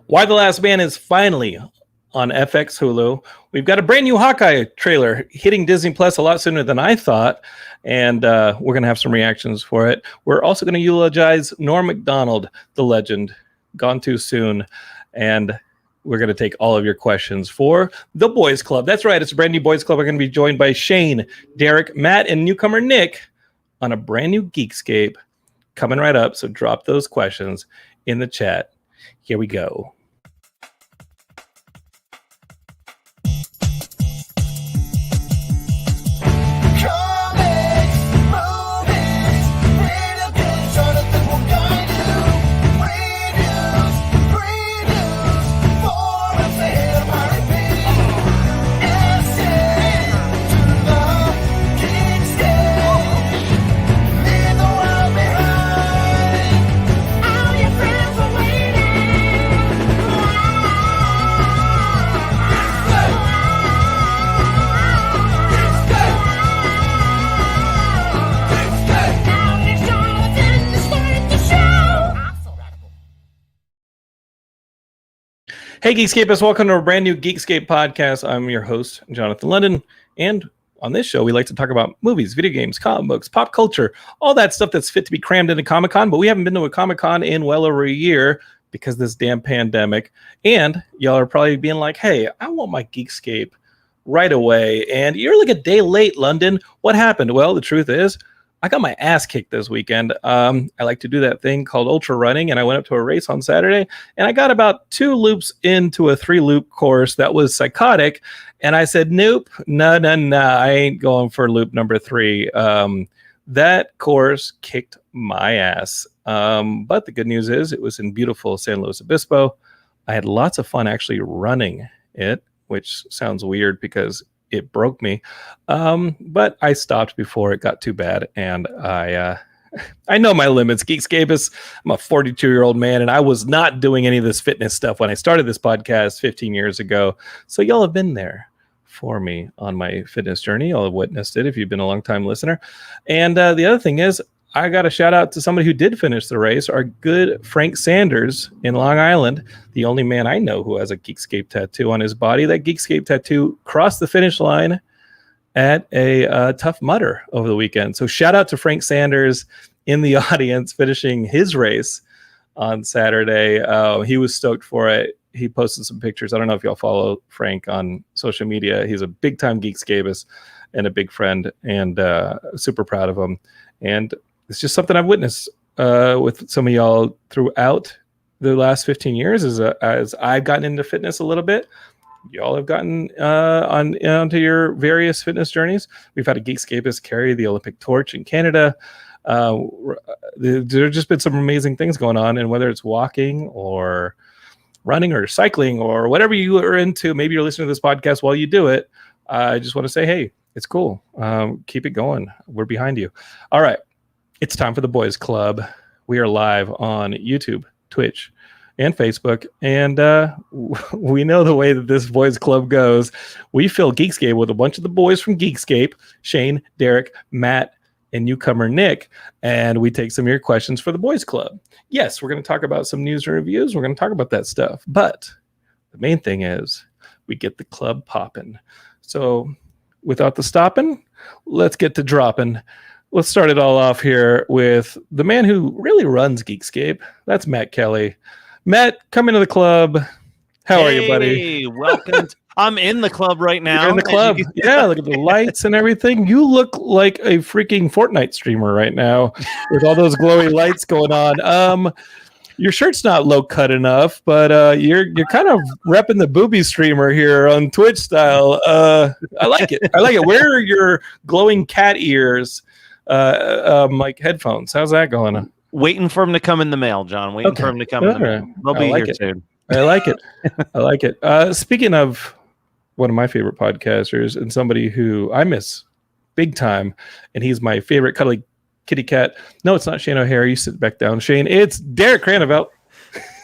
Why the Last Man is finally on FX Hulu. We've got a brand new Hawkeye trailer hitting Disney Plus a lot sooner than I thought, and we're going to have some reactions for it. We're also going to eulogize Norm Mcdonald, the legend, gone too soon, and we're going to take all of your questions for the Boys Club. That's right, it's a brand new Boys Club. We're going to be joined by Shane, Derek, Matt, and newcomer Nick on a brand new Geekscape coming right up, so drop those questions in the chat. Here we go. Hey, Geekscapists, welcome to a brand new Geekscape podcast. I'm your host, Jonathan London, and on this show, we like to talk about movies, video games, comic books, pop culture, all that stuff that's fit to be crammed into Comic-Con, but we haven't been to a Comic-Con in well over a year because of this damn pandemic, and y'all are probably being like, hey, I want my Geekscape right away, and you're like a day late, London. What happened? Well, the truth is, I got my ass kicked this weekend. I like to do that thing called ultra running, and I went up to a race on Saturday, and I got about 2 loops into a 3-loop course that was psychotic, and I said, nope, no, I ain't going for loop number 3. That course kicked my ass, but the good news is it was in beautiful San Luis Obispo. I had lots of fun actually running it, which sounds weird because it broke me, but I stopped before it got too bad, and I know my limits. Geekscapists, I'm a 42-year-old man, and I was not doing any of this fitness stuff when I started this podcast 15 years ago, so y'all have been there for me on my fitness journey. Y'all have witnessed it if you've been a long-time listener, and the other thing is, I got a shout out to somebody who did finish the race, our good Frank Sanders in Long Island, the only man I know who has a Geekscape tattoo on his body. That Geekscape tattoo crossed the finish line at a Tough Mudder over the weekend. So shout out to Frank Sanders in the audience finishing his race on Saturday. He was stoked for it. He posted some pictures. I don't know if y'all follow Frank on social media. He's a big time Geekscapist and a big friend, and super proud of him. And it's just something I've witnessed with some of y'all throughout the last 15 years as I've gotten into fitness a little bit. Y'all have gotten onto your various fitness journeys. We've had a Geekscapist carry the Olympic torch in Canada. There's just been some amazing things going on, and whether it's walking or running or cycling or whatever you are into, maybe you're listening to this podcast while you do it. I just want to say, hey, it's cool. Keep it going. We're behind you. All right. It's time for the Boys Club. We are live on YouTube, Twitch, and Facebook. And we know the way that this Boys Club goes. We fill Geekscape with a bunch of the boys from Geekscape, Shane, Derek, Matt, and newcomer Nick. And we take some of your questions for the Boys Club. Yes, we're going to talk about some news and reviews. We're going to talk about that stuff. But the main thing is we get the club popping. So without the stopping, let's get to dropping. Let's start it all off here with the man who really runs Geekscape. That's Matt Kelly. Matt, come into the club. How are you, buddy? Hey, welcome. I'm in the club right now. You're in the club. Yeah, look at the lights and everything. You look like a freaking Fortnite streamer right now with all those glowy lights going on. Your shirt's not low cut enough, but you're kind of repping the booby streamer here on Twitch style. I like it. Where are your glowing cat ears? Like headphones. How's that going? Waiting for him to come in the mail, John. Waiting for him to come in the mail. They'll be here soon. I like it. I like it. Speaking of one of my favorite podcasters and somebody who I miss big time, and he's my favorite cuddly kitty cat. No, it's not Shane O'Hare. You sit back down, Shane. It's Derek Cranevelt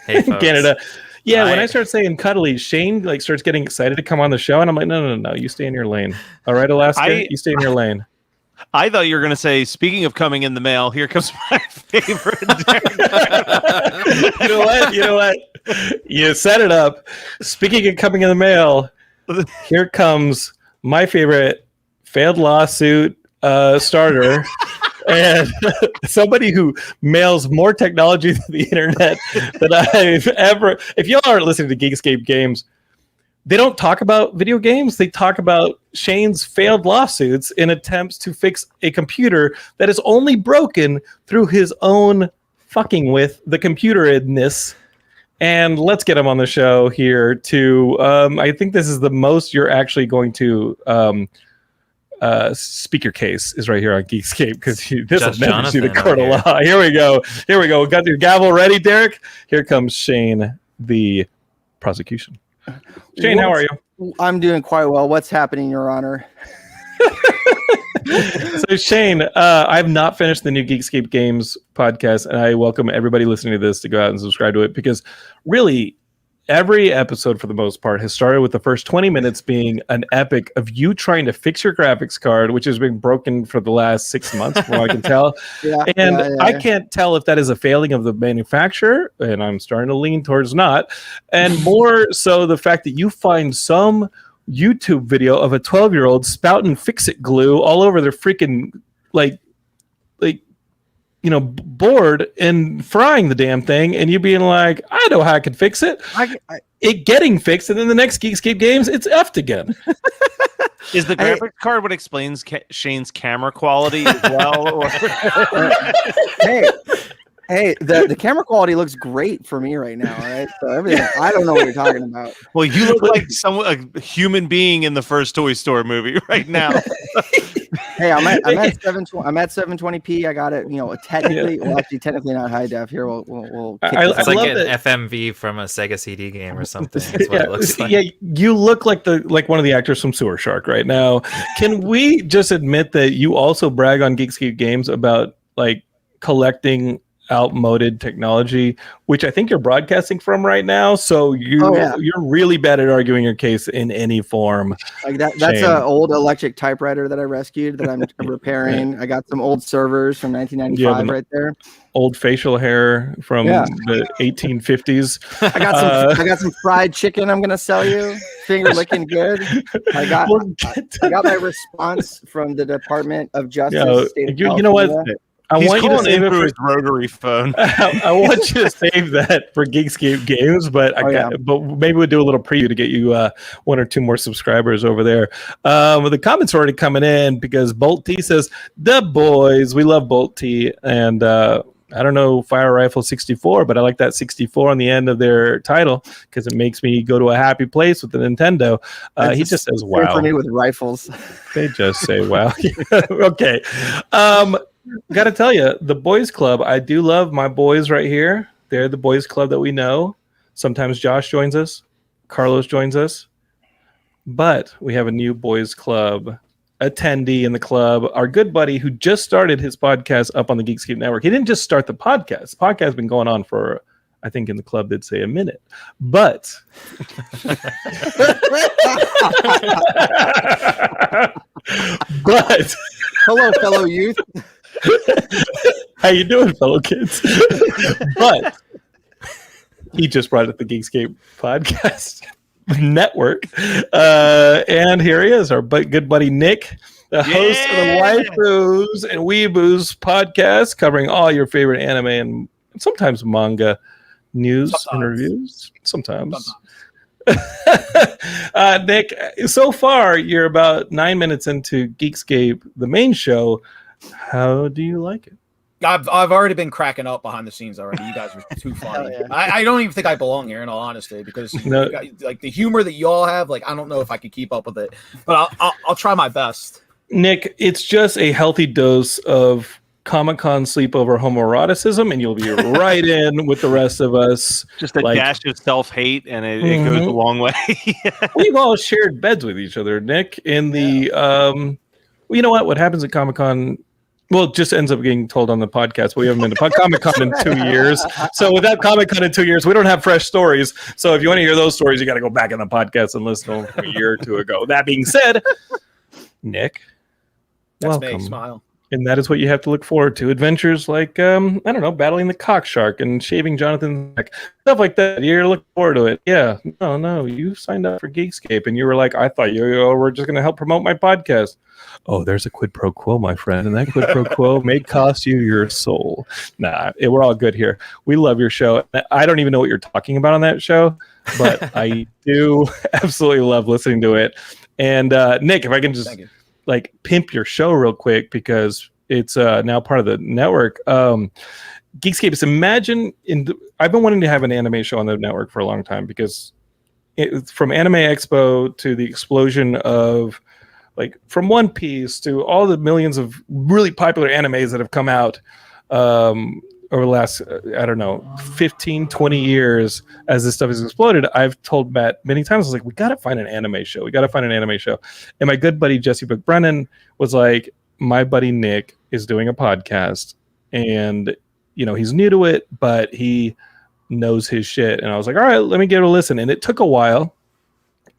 in Canada. Yeah, when I start saying cuddly, Shane starts getting excited to come on the show, and I'm like, no, you stay in your lane. All right, Alaska, you stay in your lane. I thought you were going to say, speaking of coming in the mail, here comes my favorite. You know what? You set it up. Speaking of coming in the mail, here comes my favorite failed lawsuit starter. And somebody who mails more technology to the internet than I've ever. If y'all aren't listening to Geekscape Games, they don't talk about video games. They talk about Shane's failed lawsuits in attempts to fix a computer that is only broken through his own fucking with the computer-ness. And let's get him on the show here to, I think this is the most you're actually going to speak your case is right here on Geekscape, because this will never see the court of law. Here we go. We got your gavel ready, Derek. Here comes Shane, the prosecution. Shane, how are you? I'm doing quite well. What's happening, Your Honor? So Shane, I've not finished the new Geekscape Games podcast, and I welcome everybody listening to this to go out and subscribe to it, because really every episode for the most part has started with the first 20 minutes being an epic of you trying to fix your graphics card, which has been broken for the last 6 months, from what I can tell. I can't tell if that is a failing of the manufacturer, and I'm starting to lean towards not, and more so the fact that you find some YouTube video of a 12-year-old spouting fix-it glue all over their freaking board and frying the damn thing, and you being like, I know how I could fix it. It getting fixed, and then the next Geekscape Games, it's effed again. Is the graphics card what explains Shane's camera quality as well? Hey, the camera quality looks great for me right now, right? So everything, I don't know what you're talking about. Well, you look like a human being in the first Toy Story movie right now. Hey, I'm at 720p. I got it. Technically not high def. Here, we'll. It's like an FMV from a Sega CD game or something. That's what it looks like. Yeah, you look like one of the actors from Sewer Shark right now. Can we just admit that you also brag on Geekscape Games about collecting outmoded technology, which I think you're broadcasting from right now, so you're really bad at arguing your case in any form. Like that's an old electric typewriter that I rescued that I'm repairing. I got some old servers from 1995 right there. Old facial hair from the 1850s. I got some fried chicken I'm gonna sell you. Finger licking good. I got my response from the Department of Justice. You know what? I want you to save it for his rotary phone. I want you to save that for Geekscape Games, but but maybe we'll do a little preview to get you one or two more subscribers over there. The comments are already coming in because Bolt T says, "The boys, we love Bolt T," and I don't know Fire Rifle 64, but I like that 64 on the end of their title because it makes me go to a happy place with the Nintendo. He just says, "Wow." For me with rifles, they just say, "Wow." Okay. Got to tell you, the boys club, I do love my boys right here. They're the boys club that we know. Sometimes Josh joins us. Carlos joins us. But we have a new boys club attendee in the club. Our good buddy who just started his podcast up on the Geekscape Network. He didn't just start the podcast. The podcast has been going on for, I think in the club they'd say a minute. But... but... Hello, fellow youth. How you doing, fellow kids? But he just brought it the Geekscape Podcast Network, and here he is, our good buddy Nick, the host of the Waifus and Weeaboos podcast, covering all your favorite anime and sometimes manga news and reviews. Sometimes. Nick, so far you're about 9 minutes into Geekscape, the main show. How do you like it? I've already been cracking up behind the snes already. You guys are too funny. I don't even think I belong here, in all honesty, because the humor that you all have, I don't know if I could keep up with it, but I'll try my best. Nick, it's just a healthy dose of Comic-Con sleepover homoeroticism, and you'll be right in with the rest of us. Just a dash of self-hate, and it goes a long way. We've all shared beds with each other, Nick. In the you know what happens at Comic-Con? Well, it just ends up getting told on the podcast. We haven't been to Comic-Con in 2 years. So without Comic-Con in 2 years, we don't have fresh stories. So if you want to hear those stories, you got to go back in the podcast and listen to them from a year or two ago. That being said, Nick, That's welcome. me. Smile. And that is what you have to look forward to. Adventures like, I don't know, battling the cock shark and shaving Jonathan's neck. Stuff like that. You're looking forward to it. Yeah. No. You signed up for Geekscape and you were like, I thought you were just going to help promote my podcast. Oh, there's a quid pro quo, my friend. And that quid pro quo may cost you your soul. Nah, we're all good here. We love your show. I don't even know what you're talking about on that show, but I do absolutely love listening to it. And Nick, if I can just like pimp your show real quick because it's now part of the network. Geekscapists, imagine I've been wanting to have an anime show on the network for a long time because from Anime Expo to the explosion of like from One Piece to all the millions of really popular animes that have come out over the last, 15, 20 years as this stuff has exploded. I've told Matt many times, I was like, we got to find an anime show. And my good buddy, Jesse Brennan, was like, my buddy Nick is doing a podcast and, he's new to it, but he knows his shit. And I was like, all right, let me give it a listen. And it took a while.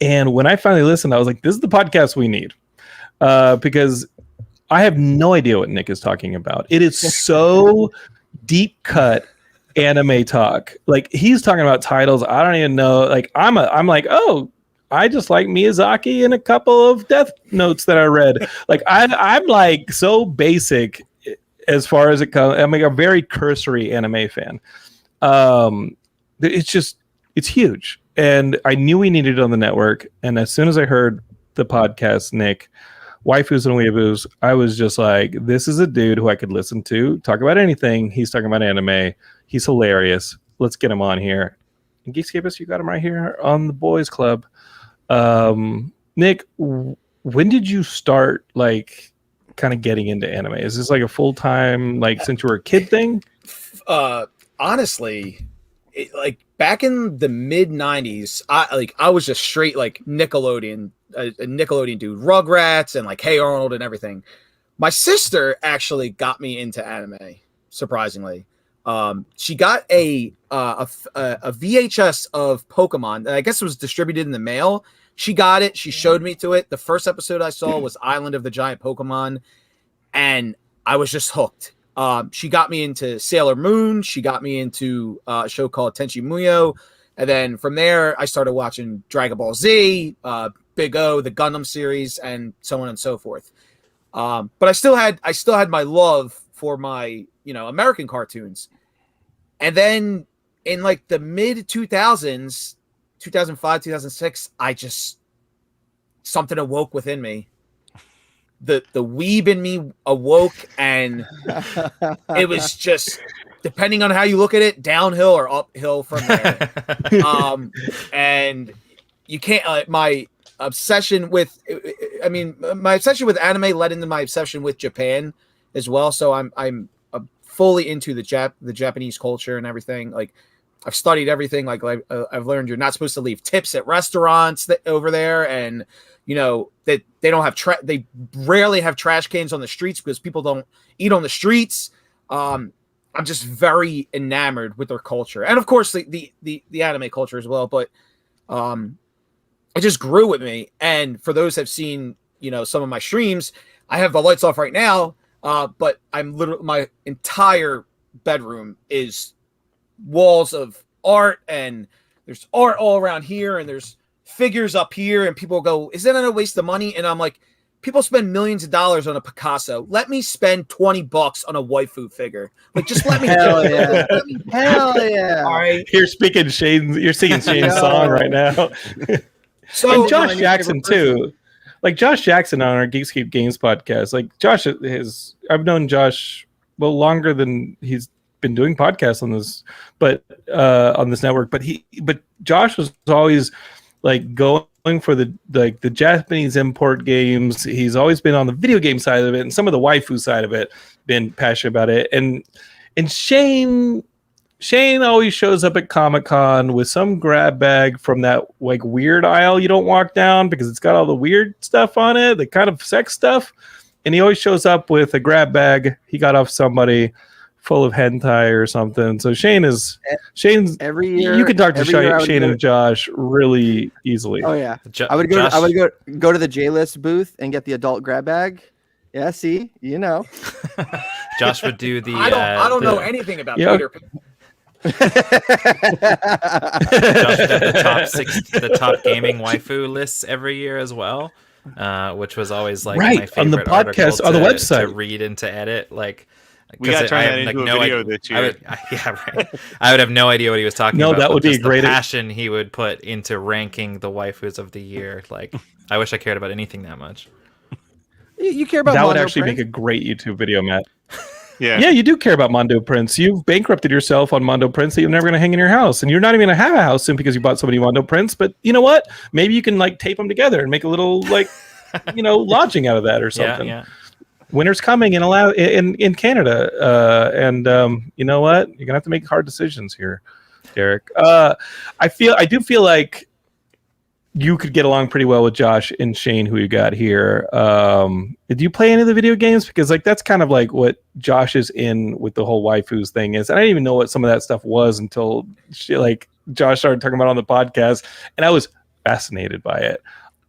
And when I finally listened, I was like, this is the podcast we need. Because I have no idea what Nick is talking about. It is so deep cut anime talk. Like he's talking about titles I don't even know. Like I'm like, oh, I just like Miyazaki and a couple of Death Notes that I read. Like I'm like so basic as far as it comes. I'm like a very cursory anime fan. It's huge, and I knew we needed it on the network. And as soon as I heard the podcast, Nick, Waifus and Weeaboos, I was just like, this is a dude who I could listen to talk about anything. He's talking about anime. He's hilarious. Let's get him on here. And Geekscapists, you got him right here on the Boys Club. Nick, when did you start like kind of getting into anime? Is this like a full-time, like since you were a kid thing? Honestly, like back in the mid 90s, I was just straight like Nickelodeon, a Nickelodeon dude, Rugrats and like Hey Arnold and everything. My sister actually got me into anime, surprisingly. She got a VHS of Pokemon that I guess was distributed in the mail. She got it. She showed me to it. The first episode I saw was Island of the Giant Pokemon, and I was just hooked. She got me into Sailor Moon. She got me into a show called Tenchi Muyo. And then from there, I started watching Dragon Ball Z, Big O, the Gundam series, and so on and so forth. But I still had my love for my, American cartoons. And then in like the mid 2000s, 2005, 2006, something awoke within me. The weeb in me awoke, and it was just, depending on how you look at it, downhill or uphill from there. And you can't, my obsession with anime led into my obsession with Japan as well. So I'm fully into the Japanese culture and everything. Like I've studied everything. Like I've learned you're not supposed to leave tips at restaurants over there, and that they don't have they rarely have trash cans on the streets because people don't eat on the streets. I'm just very enamored with their culture, and of course the anime culture as well. But it just grew with me. And for those who've seen some of my streams, I have the lights off right now. But my entire bedroom is walls of art, and there's art all around here, and there's figures up here, and people go, is that not a waste of money? And I'm like, people spend millions of dollars on a Picasso. Let me spend $20 on a waifu figure. Like, just let me Hell yeah. Hell yeah. All right. You're singing Shane's song right now. So and Josh Jackson too. Like Josh Jackson on our Geekscape Games podcast. Like Josh I've known Josh longer than he's been doing podcasts on this, but on this network. But Josh was always like going for the Japanese import games. He's always been on the video game side of it and some of the waifu side of it, been passionate about it. And Shane always shows up at Comic-Con with some grab bag from that like weird aisle you don't walk down because it's got all the weird stuff on it, the kind of sex stuff. And he always shows up with a grab bag he got off somebody full of hentai or something. So Shane's every year. You can talk to Shane and Josh really easily. Oh yeah, I would go to the J-List booth and get the adult grab bag. Yeah, see, you know. Josh would do the. I don't know anything about Peter Pan. Josh would have the top gaming waifu lists every year as well, which was always like my favorite on the podcast article on the website to read and to edit. Like, we got to turn that into a video this year. I would have no idea what he was talking about. No, that would be a great passion he would put into ranking the waifus of the year. Like, I wish I cared about anything that much. You care about that Mondo would actually Prince? make a great YouTube video, Matt. Yeah, you do care about Mondo Prince. You've bankrupted yourself on Mondo Prince that you're never going to hang in your house, and you're not even going to have a house soon because you bought so many Mondo Prince. But you know what? Maybe you can like tape them together and make a little like lodging out of that or something. Yeah. Winter's coming in Canada, and you know what? You're gonna have to make hard decisions here, Derek. I do feel like you could get along pretty well with Josh and Shane, who you got here. Did you play any of the video games? Because like that's kind of like what Josh is in with the whole waifus thing is. And I didn't even know what some of that stuff was until Josh started talking about it on the podcast, and I was fascinated by it.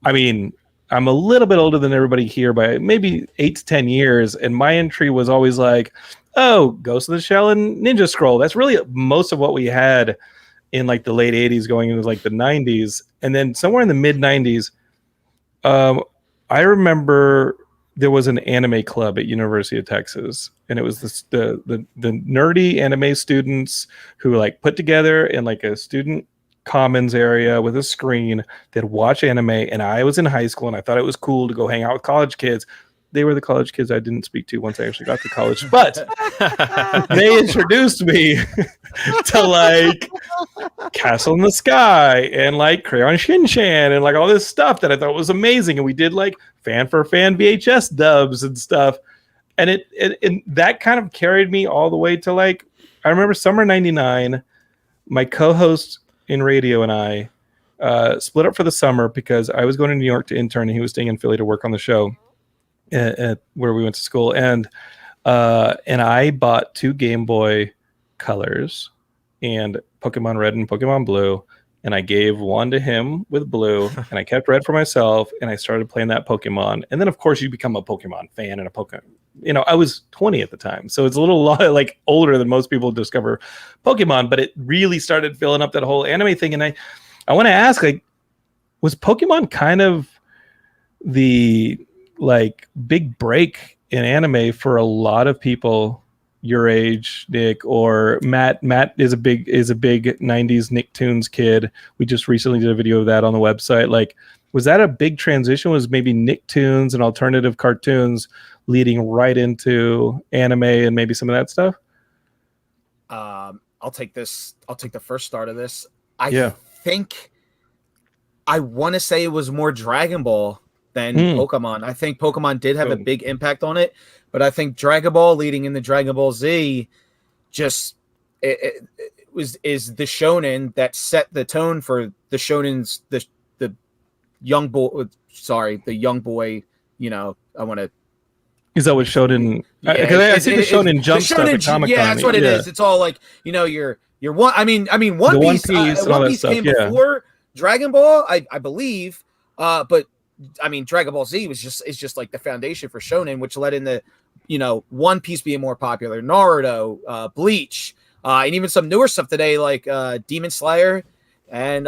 I mean, I'm a little bit older than everybody here by maybe 8 to 10 years, and my entry was always like, oh, Ghost of the Shell and Ninja Scroll. That's really most of what we had in like the late 80s going into like the 90s. And then somewhere in the mid 90s, I remember there was an anime club at University of Texas, and it was the nerdy anime students who like put together in like a student commons area with a screen that watch anime. And I was in high school and I thought it was cool to go hang out with college kids. They were the college kids I didn't speak to once I actually got to college, but they introduced me to like Castle in the Sky and like Crayon Shin-Chan and like all this stuff that I thought was amazing. And we did like fan for fan VHS dubs and stuff. And it that kind of carried me all the way to like, I remember summer 99, my co-host in radio and I split up for the summer because I was going to New York to intern and he was staying in Philly to work on the show at where we went to school. And I bought 2 Game Boy Colors and Pokemon Red and Pokemon Blue, and I gave one to him with blue, and I kept red for myself, and I started playing that Pokemon. And then, of course, you become a Pokemon fan and a Pokemon. I was 20 at the time, so it's a little like older than most people discover Pokemon, but it really started filling up that whole anime thing. And I want to ask, like, was Pokemon kind of the like big break in anime for a lot of people your age, Nick, or Matt? Matt is a big 90s Nicktoons kid. We just recently did a video of that on the website. Like, was that a big transition? Was maybe Nicktoons and alternative cartoons leading right into anime and maybe some of that stuff? I'll take this. I'll take the first start of this. I think I want to say it was more Dragon Ball than Pokemon. I think Pokemon did have a big impact on it, but I think Dragon Ball leading into Dragon Ball Z is the shonen that set the tone for the shonens, the young boy. Sorry, the young boy. I want to. Is that what shonen? Because I see the Shonen Jump stuff at Comic-Con. Yeah, that's what it is. It's all like you're one. I mean, One Piece. One Piece came before Dragon Ball, I believe. But I mean, Dragon Ball Z is just like the foundation for shonen, which led into One Piece being more popular, Naruto, Bleach, and even some newer stuff today like Demon Slayer and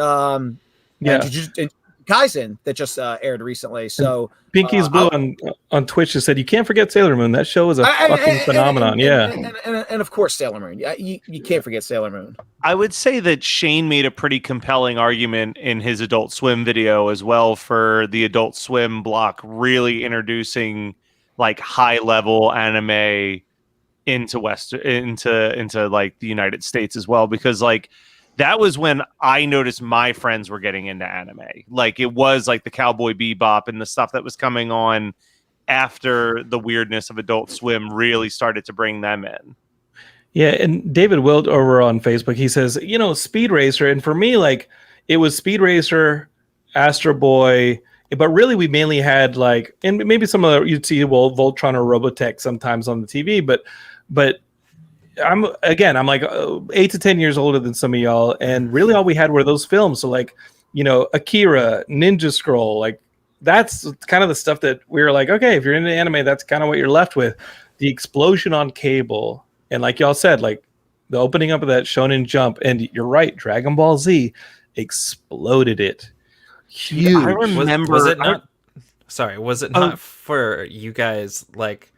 Kaizen that just aired recently. So Pinky's Blue on Twitch just said you can't forget Sailor Moon. That show is a fucking phenomenon. And of course Sailor Moon. You can't forget Sailor Moon. I would say that Shane made a pretty compelling argument in his Adult Swim video as well for the Adult Swim block, really introducing like high level anime into like the United States as well, because like that was when I noticed my friends were getting into anime. Like it was like the Cowboy Bebop and the stuff that was coming on after the weirdness of Adult Swim really started to bring them in. Yeah, and David Wilt over on Facebook, he says, Speed Racer, and for me, like it was Speed Racer, Astro Boy, but really we mainly had like, and maybe some of you'd see Voltron or Robotech sometimes on the TV, but I'm like 8 to 10 years older than some of y'all, and really all we had were those films. So like, Akira, Ninja Scroll, like that's kind of the stuff that we were like, okay, if you're into anime, that's kind of what you're left with. The explosion on cable, and like y'all said, like the opening up of that Shonen Jump, and you're right, Dragon Ball Z exploded it. Huge. I remember. Was it not? Sorry, was it not for you guys like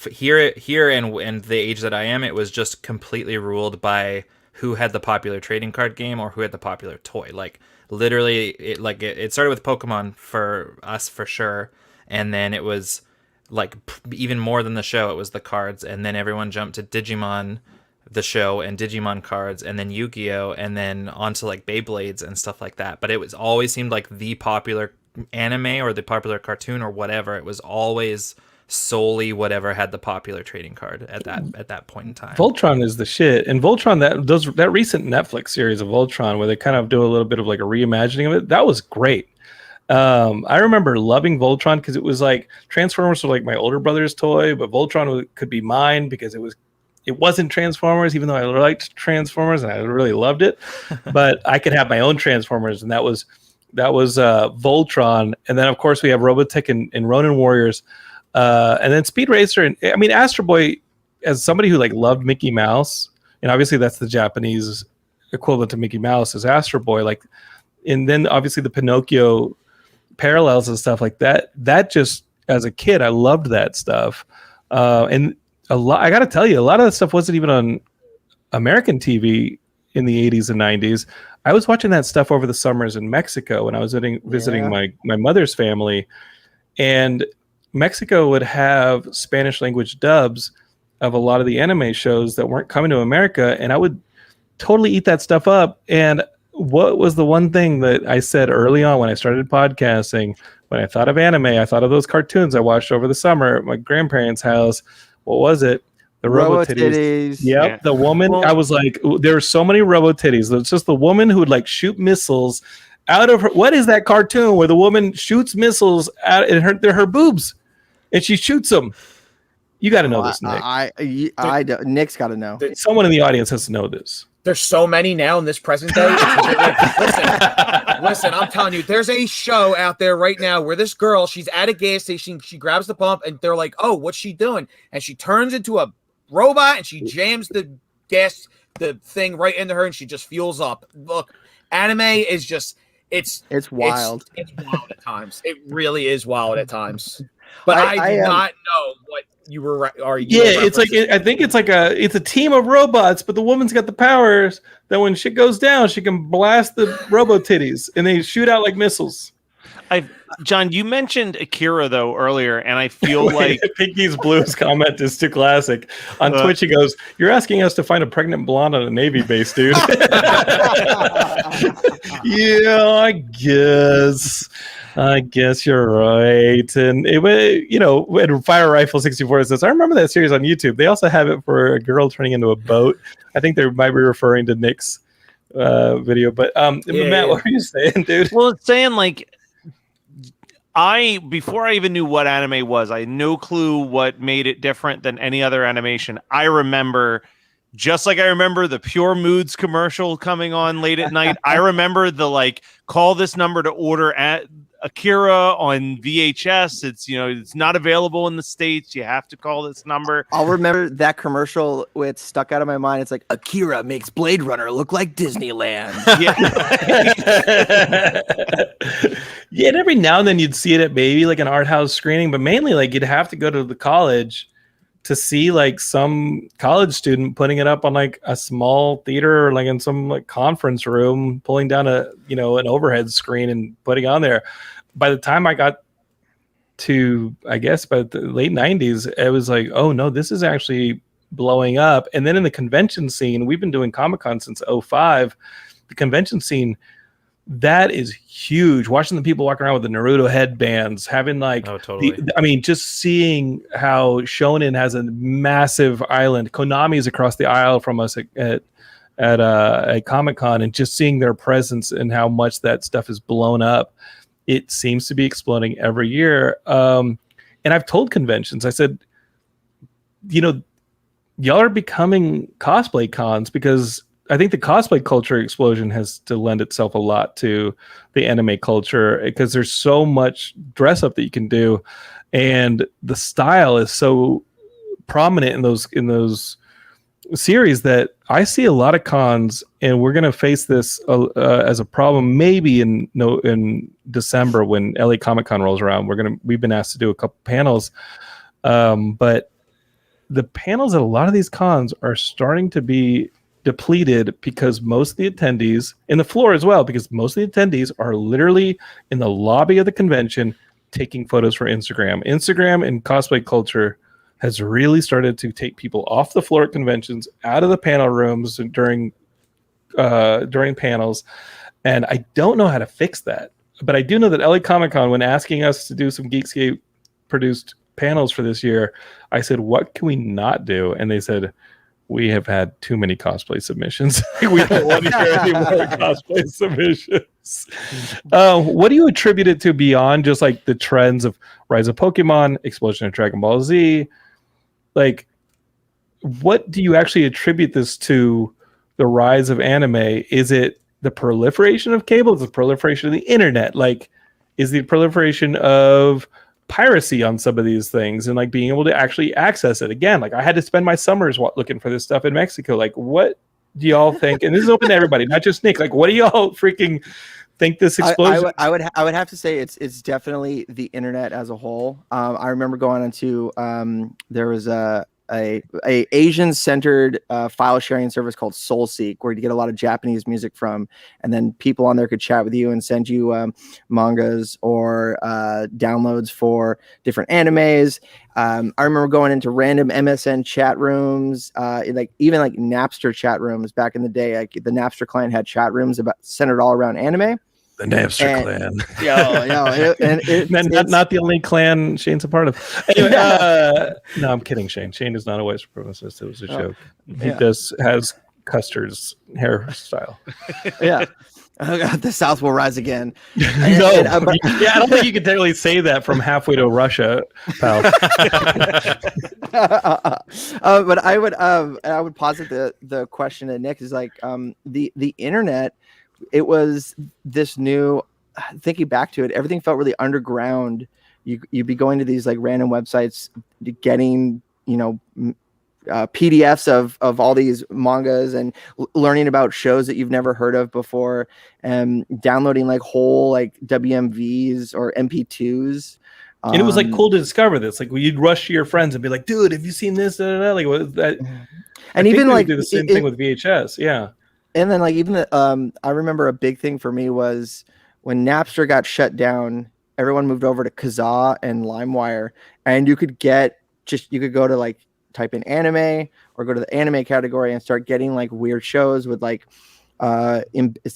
here and the age that I am? It was just completely ruled by who had the popular trading card game or who had the popular toy. Like literally, it started with Pokemon for us for sure, and then it was like even more than the show. It was the cards, and then everyone jumped to Digimon, the show, and Digimon cards, and then Yu-Gi-Oh, and then onto like Beyblades and stuff like that. But it was always seemed like the popular anime or the popular cartoon or whatever. It was always solely whatever had the popular trading card at that point in time. Voltron is the shit, and Voltron, that recent Netflix series of Voltron where they kind of do a little bit of like a reimagining of it, that was great. I remember loving Voltron because it was like Transformers were like my older brother's toy, but Voltron could be mine because it wasn't Transformers, even though I liked Transformers and I really loved it. But I could have my own Transformers, and that was Voltron. And then of course we have Robotech and Ronin Warriors, and then Speed Racer. And I mean, Astro Boy, as somebody who like loved Mickey Mouse, and obviously that's the Japanese equivalent to Mickey Mouse is Astro Boy. Like, and then obviously the Pinocchio parallels and stuff like that. That just as a kid, I loved that stuff. And I got to tell you, a lot of that stuff wasn't even on American TV in the 80s and 90s. I was watching that stuff over the summers in Mexico when I was visiting my mother's family, and Mexico would have Spanish language dubs of a lot of the anime shows that weren't coming to America, and I would totally eat that stuff up. And what was the one thing that I said early on when I started podcasting? When I thought of anime, I thought of those cartoons I watched over the summer at my grandparents' house. What was it? The Robo-Titties. Yep, yeah. The woman. Well, I was like, there are so many Robo-Titties. It's just the woman who would like shoot missiles out of her. What is that cartoon where the woman shoots missiles out and they're her boobs, and she shoots them? You got to know this, Nick. I don't. Nick's got to know. Someone in the audience has to know this. There's so many now in this present day. Listen, I'm telling you, there's a show out there right now where this girl, she's at a gas station, she grabs the pump, and they're like, "Oh, what's she doing?" And she turns into a robot and she jams the thing right into her, and she just fuels up. Look, anime is just it's wild. It's wild at times. It really is wild at times. But I do not know what you were it's like I think it's a team of robots, but the woman's got the powers that when shit goes down, she can blast the Robo-Titties and they shoot out like missiles. John, you mentioned Akira though earlier, and I feel like Pinky's Blues comment is too classic. On Twitch, he goes, "You're asking us to find a pregnant blonde on a Navy base, dude." Yeah, I guess you're right. And when Fire Rifle 64 says, I remember that series on YouTube. They also have it for a girl turning into a boat. I think they might be referring to Nick's video. But Matt, what were you saying, dude? Well, it's saying like before I even knew what anime was, I had no clue what made it different than any other animation. I remember, just like I remember the Pure Moods commercial coming on late at night, I remember the like, call this number to order at Akira on VHS. It's not available in the States. You have to call this number. I'll remember that commercial. It's stuck out of my mind. It's like, Akira makes Blade Runner look like Disneyland. Yeah, and every now and then you'd see it at maybe like an art house screening, but mainly like you'd have to go to the college to see like some college student putting it up on like a small theater or like in some like conference room, pulling down an overhead screen and putting on there. By the time I got to, I guess by the late 90s, it was like, oh no, this is actually blowing up. And then in the convention scene, we've been doing Comic-Con since 2005. The convention scene, that is huge. Watching the people walk around with the Naruto headbands, having like, just seeing how Shonen has a massive island. Konami's across the aisle from us at Comic-Con, and just seeing their presence and how much that stuff is blown up. It seems to be exploding every year. And I've told conventions, I said, y'all are becoming cosplay cons because I think the cosplay culture explosion has to lend itself a lot to the anime culture because there's so much dress up that you can do, and the style is so prominent in those series that I see a lot of cons, and we're going to face this as a problem maybe in December when LA Comic Con rolls around. We've been asked to do a couple panels, but the panels at a lot of these cons are starting to be depleted because most of the attendees, in the floor as well, because most of the attendees are literally in the lobby of the convention taking photos for Instagram. Instagram and cosplay culture has really started to take people off the floor at conventions, out of the panel rooms during panels, and I don't know how to fix that. But I do know that LA Comic Con, when asking us to do some Geekscape produced panels for this year, I said, what can we not do? And they said, we have had too many cosplay submissions. We don't want to hear any more cosplay submissions. What do you attribute it to beyond just like the trends of Rise of Pokemon, Explosion of Dragon Ball Z? Like, what do you actually attribute this to, the rise of anime? Is it the proliferation of cable? Is it the proliferation of the internet? Like, is the proliferation of piracy on some of these things and like being able to actually access it again? Like, I had to spend my summers looking for this stuff in Mexico. Like, what do y'all think? And this is open to everybody, not just Nick. Like, what do y'all freaking think this explosion? I would have to say it's definitely the internet as a whole. I remember going into there was a Asian centered file sharing service called SoulSeek, where you get a lot of Japanese music from, and then people on there could chat with you and send you mangas or downloads for different animes. I remember going into random MSN chat rooms, even Napster chat rooms back in the day. Like, the Napster client had chat rooms centered all around anime. The Napster clan. Not the only clan Shane's a part of. Anyway, no, I'm kidding, Shane. Shane is not a white supremacist. It was a joke. He has Custer's hairstyle. Yeah. The South will rise again. I don't think you can technically say that from halfway to Russia, pal. But I would posit the question that Nick is like, the internet. It was this new, thinking back to it, everything felt really underground. You'd be going to these like random websites, getting, PDFs of all these mangas and learning about shows that you've never heard of before, and downloading like whole like WMVs or MP2s. And it was like cool to discover this. Like, you'd rush to your friends and be like, dude, have you seen this? Like, what is that? And even like do the same thing with VHS. Yeah. And then like even I remember a big thing for me was when Napster got shut down, everyone moved over to Kazaa and LimeWire, and you could go to like type in anime or go to the anime category and start getting like weird shows with like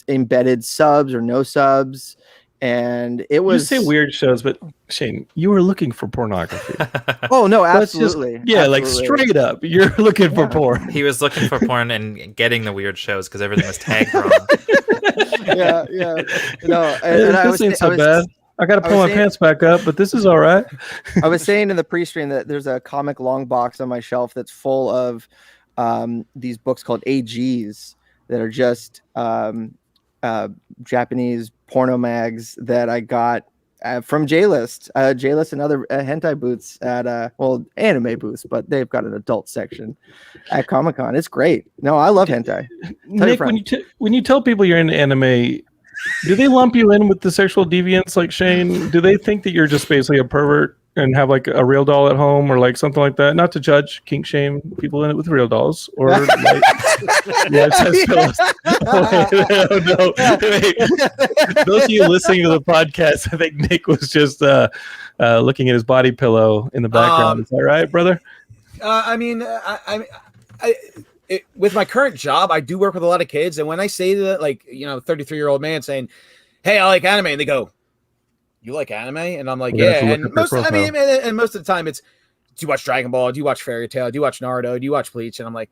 embedded subs or no subs. And it was, you say weird shows, but Shane, you were looking for pornography. Oh no, absolutely. Like straight up, you're looking for porn. He was looking for porn and getting the weird shows because everything was tagged wrong. Yeah. No, and this ain't so bad. I got to pull my pants back up, but this is all right. I was saying in the pre-stream that there's a comic long box on my shelf that's full of these books called AGs that are just Japanese porno mags that I got from J-List and other hentai booths at anime booths, but they've got an adult section at Comic-Con. It's great. No, I love hentai. Nick, when you tell people you're into anime, do they lump you in with the sexual deviants like Shane? Do they think that you're just basically a pervert and have like a real doll at home or like something like that? Not to judge, kink shame people in it with real dolls or like no. Those of you listening to the podcast, I think Nick was just looking at his body pillow in the background. Is that right, brother? With my current job, I do work with a lot of kids, and when I say that, 33-year-old man saying, "Hey, I like anime," and they go, "You like anime?" And I'm like, "Yeah." And most of the time, it's, "Do you watch Dragon Ball? Do you watch Fairy Tail? Do you watch Naruto? Do you watch Bleach?" And I'm like,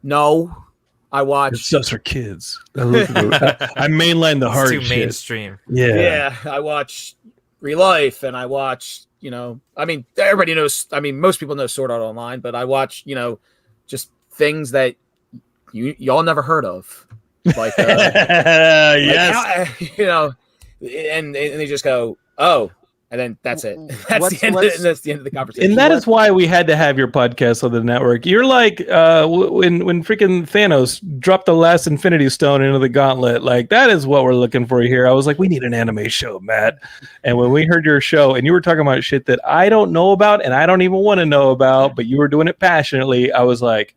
"No, I watch." It's just for kids. I mainline the hard shit. Too mainstream. Yeah. I watch Real Life, and I watch, everybody knows. Most people know Sword Art Online, but I watch, just things that y'all never heard of. Like, yes, like, you know, and they just go, oh, and then that's it. That's the end of the conversation. And that is why we had to have your podcast on the network. You're like when freaking Thanos dropped the last Infinity Stone into the gauntlet. Like, that is what we're looking for here. I was like, we need an anime show, Matt. And when we heard your show and you were talking about shit that I don't know about and I don't even want to know about, but you were doing it passionately, I was like,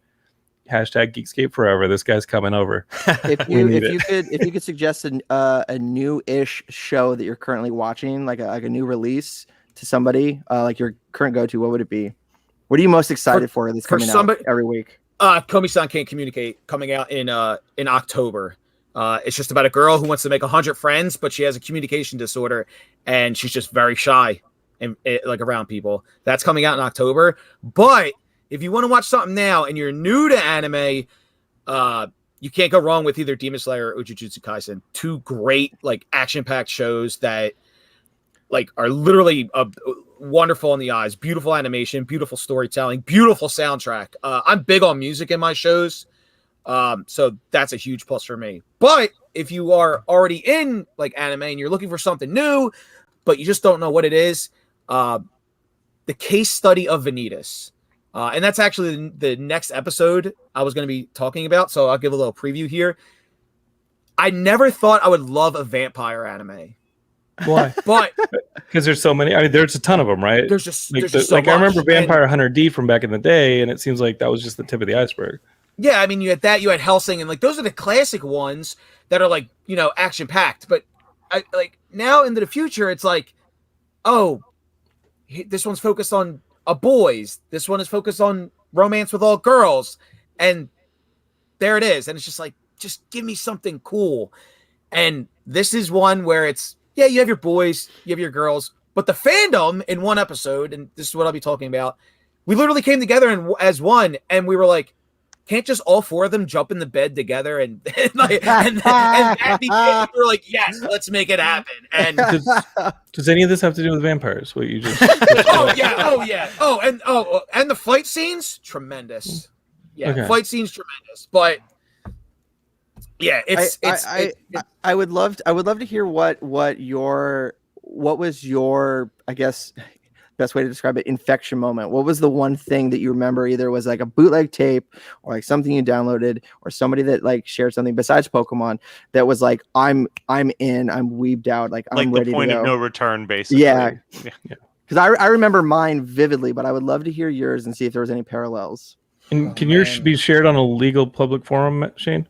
hashtag Geekscape forever. This guy's coming over. If you could suggest a new-ish show that you're currently watching, like a new release to somebody, like your current go-to, what would it be? What are you most excited for that's coming out every week? Komi-san Can't Communicate, coming out in October. It's just about a girl who wants to make 100 friends, but she has a communication disorder and she's just very shy and like around people. That's coming out in October. But if you want to watch something now and you're new to anime, you can't go wrong with either Demon Slayer or Jujutsu Kaisen. Two great, like, action-packed shows that, like, are literally wonderful in the eyes. Beautiful animation, beautiful storytelling, beautiful soundtrack. I'm big on music in my shows, so that's a huge plus for me. But if you are already in, like, anime and you're looking for something new, but you just don't know what it is, the Case Study of Vanitas. And that's actually the next episode I was going to be talking about, so I'll give a little preview here. I never thought I would love a vampire anime. Why? But because there's so many. I mean, there's a ton of them, right? There's just so like much. I remember Vampire Hunter D from back in the day, and it seems like that was just the tip of the iceberg. Yeah, I mean, you had that, you had Hellsing, and like those are the classic ones that are like, you know, action packed. But like now into the future, it's like, oh, this one's focused on boys. This one is focused on romance with all girls, and there it is. And it's just like, just give me something cool. And this is one where it's, yeah, you have your boys, you have your girls, but the fandom in one episode, and this is what I'll be talking about, we literally came together as one, and we were like, can't just all four of them jump in the bed together and we're like, yes, let's make it happen. And does any of this have to do with vampires? What you just? And the fight scenes, tremendous. Yeah, okay. Fight scenes, tremendous. But yeah, I would love to hear what was your, I guess, best way to describe it, infection moment. What was the one thing that you remember, either was like a bootleg tape or like something you downloaded or somebody that like shared something besides Pokemon that was like, I'm in, I'm weebed out, like I'm ready to go. Like the point of no return, basically. Yeah. Because I remember mine vividly, but I would love to hear yours and see if there was any parallels. And can yours be shared on a legal public forum, Shane?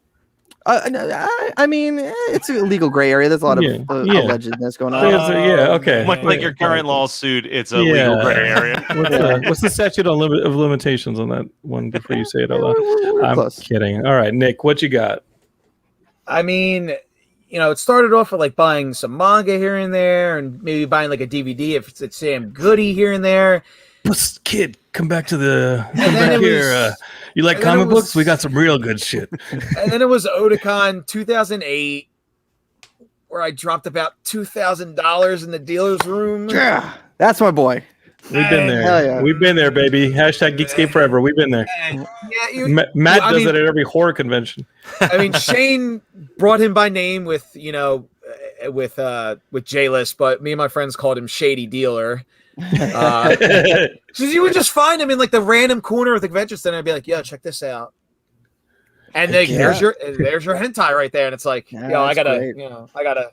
I mean, it's a legal gray area. There's a lot of allegedness going on. Okay. Much like your current lawsuit, it's a legal gray area. What's the statute of limitations on that one before you say it out loud? I'm close. Kidding. All right, Nick, what you got? I mean, you know, it started off with like buying some manga here and there and maybe buying like a DVD if it's a Sam Goody here and there. Kid, come back here. You like comic books? We got some real good shit. And then it was Otakon 2008, where I dropped about $2,000 in the dealer's room. Yeah, that's my boy. We've been there. Hell yeah. We've been there, baby. Hashtag Geekscape forever. We've been there. Matt does it at every horror convention. I mean, Shane brought him by name with J-List, but me and my friends called him Shady Dealer. You would just find him in like the random corner of the convention center and be like, "Yo, check this out," and like, there's your hentai right there, and it's like, I gotta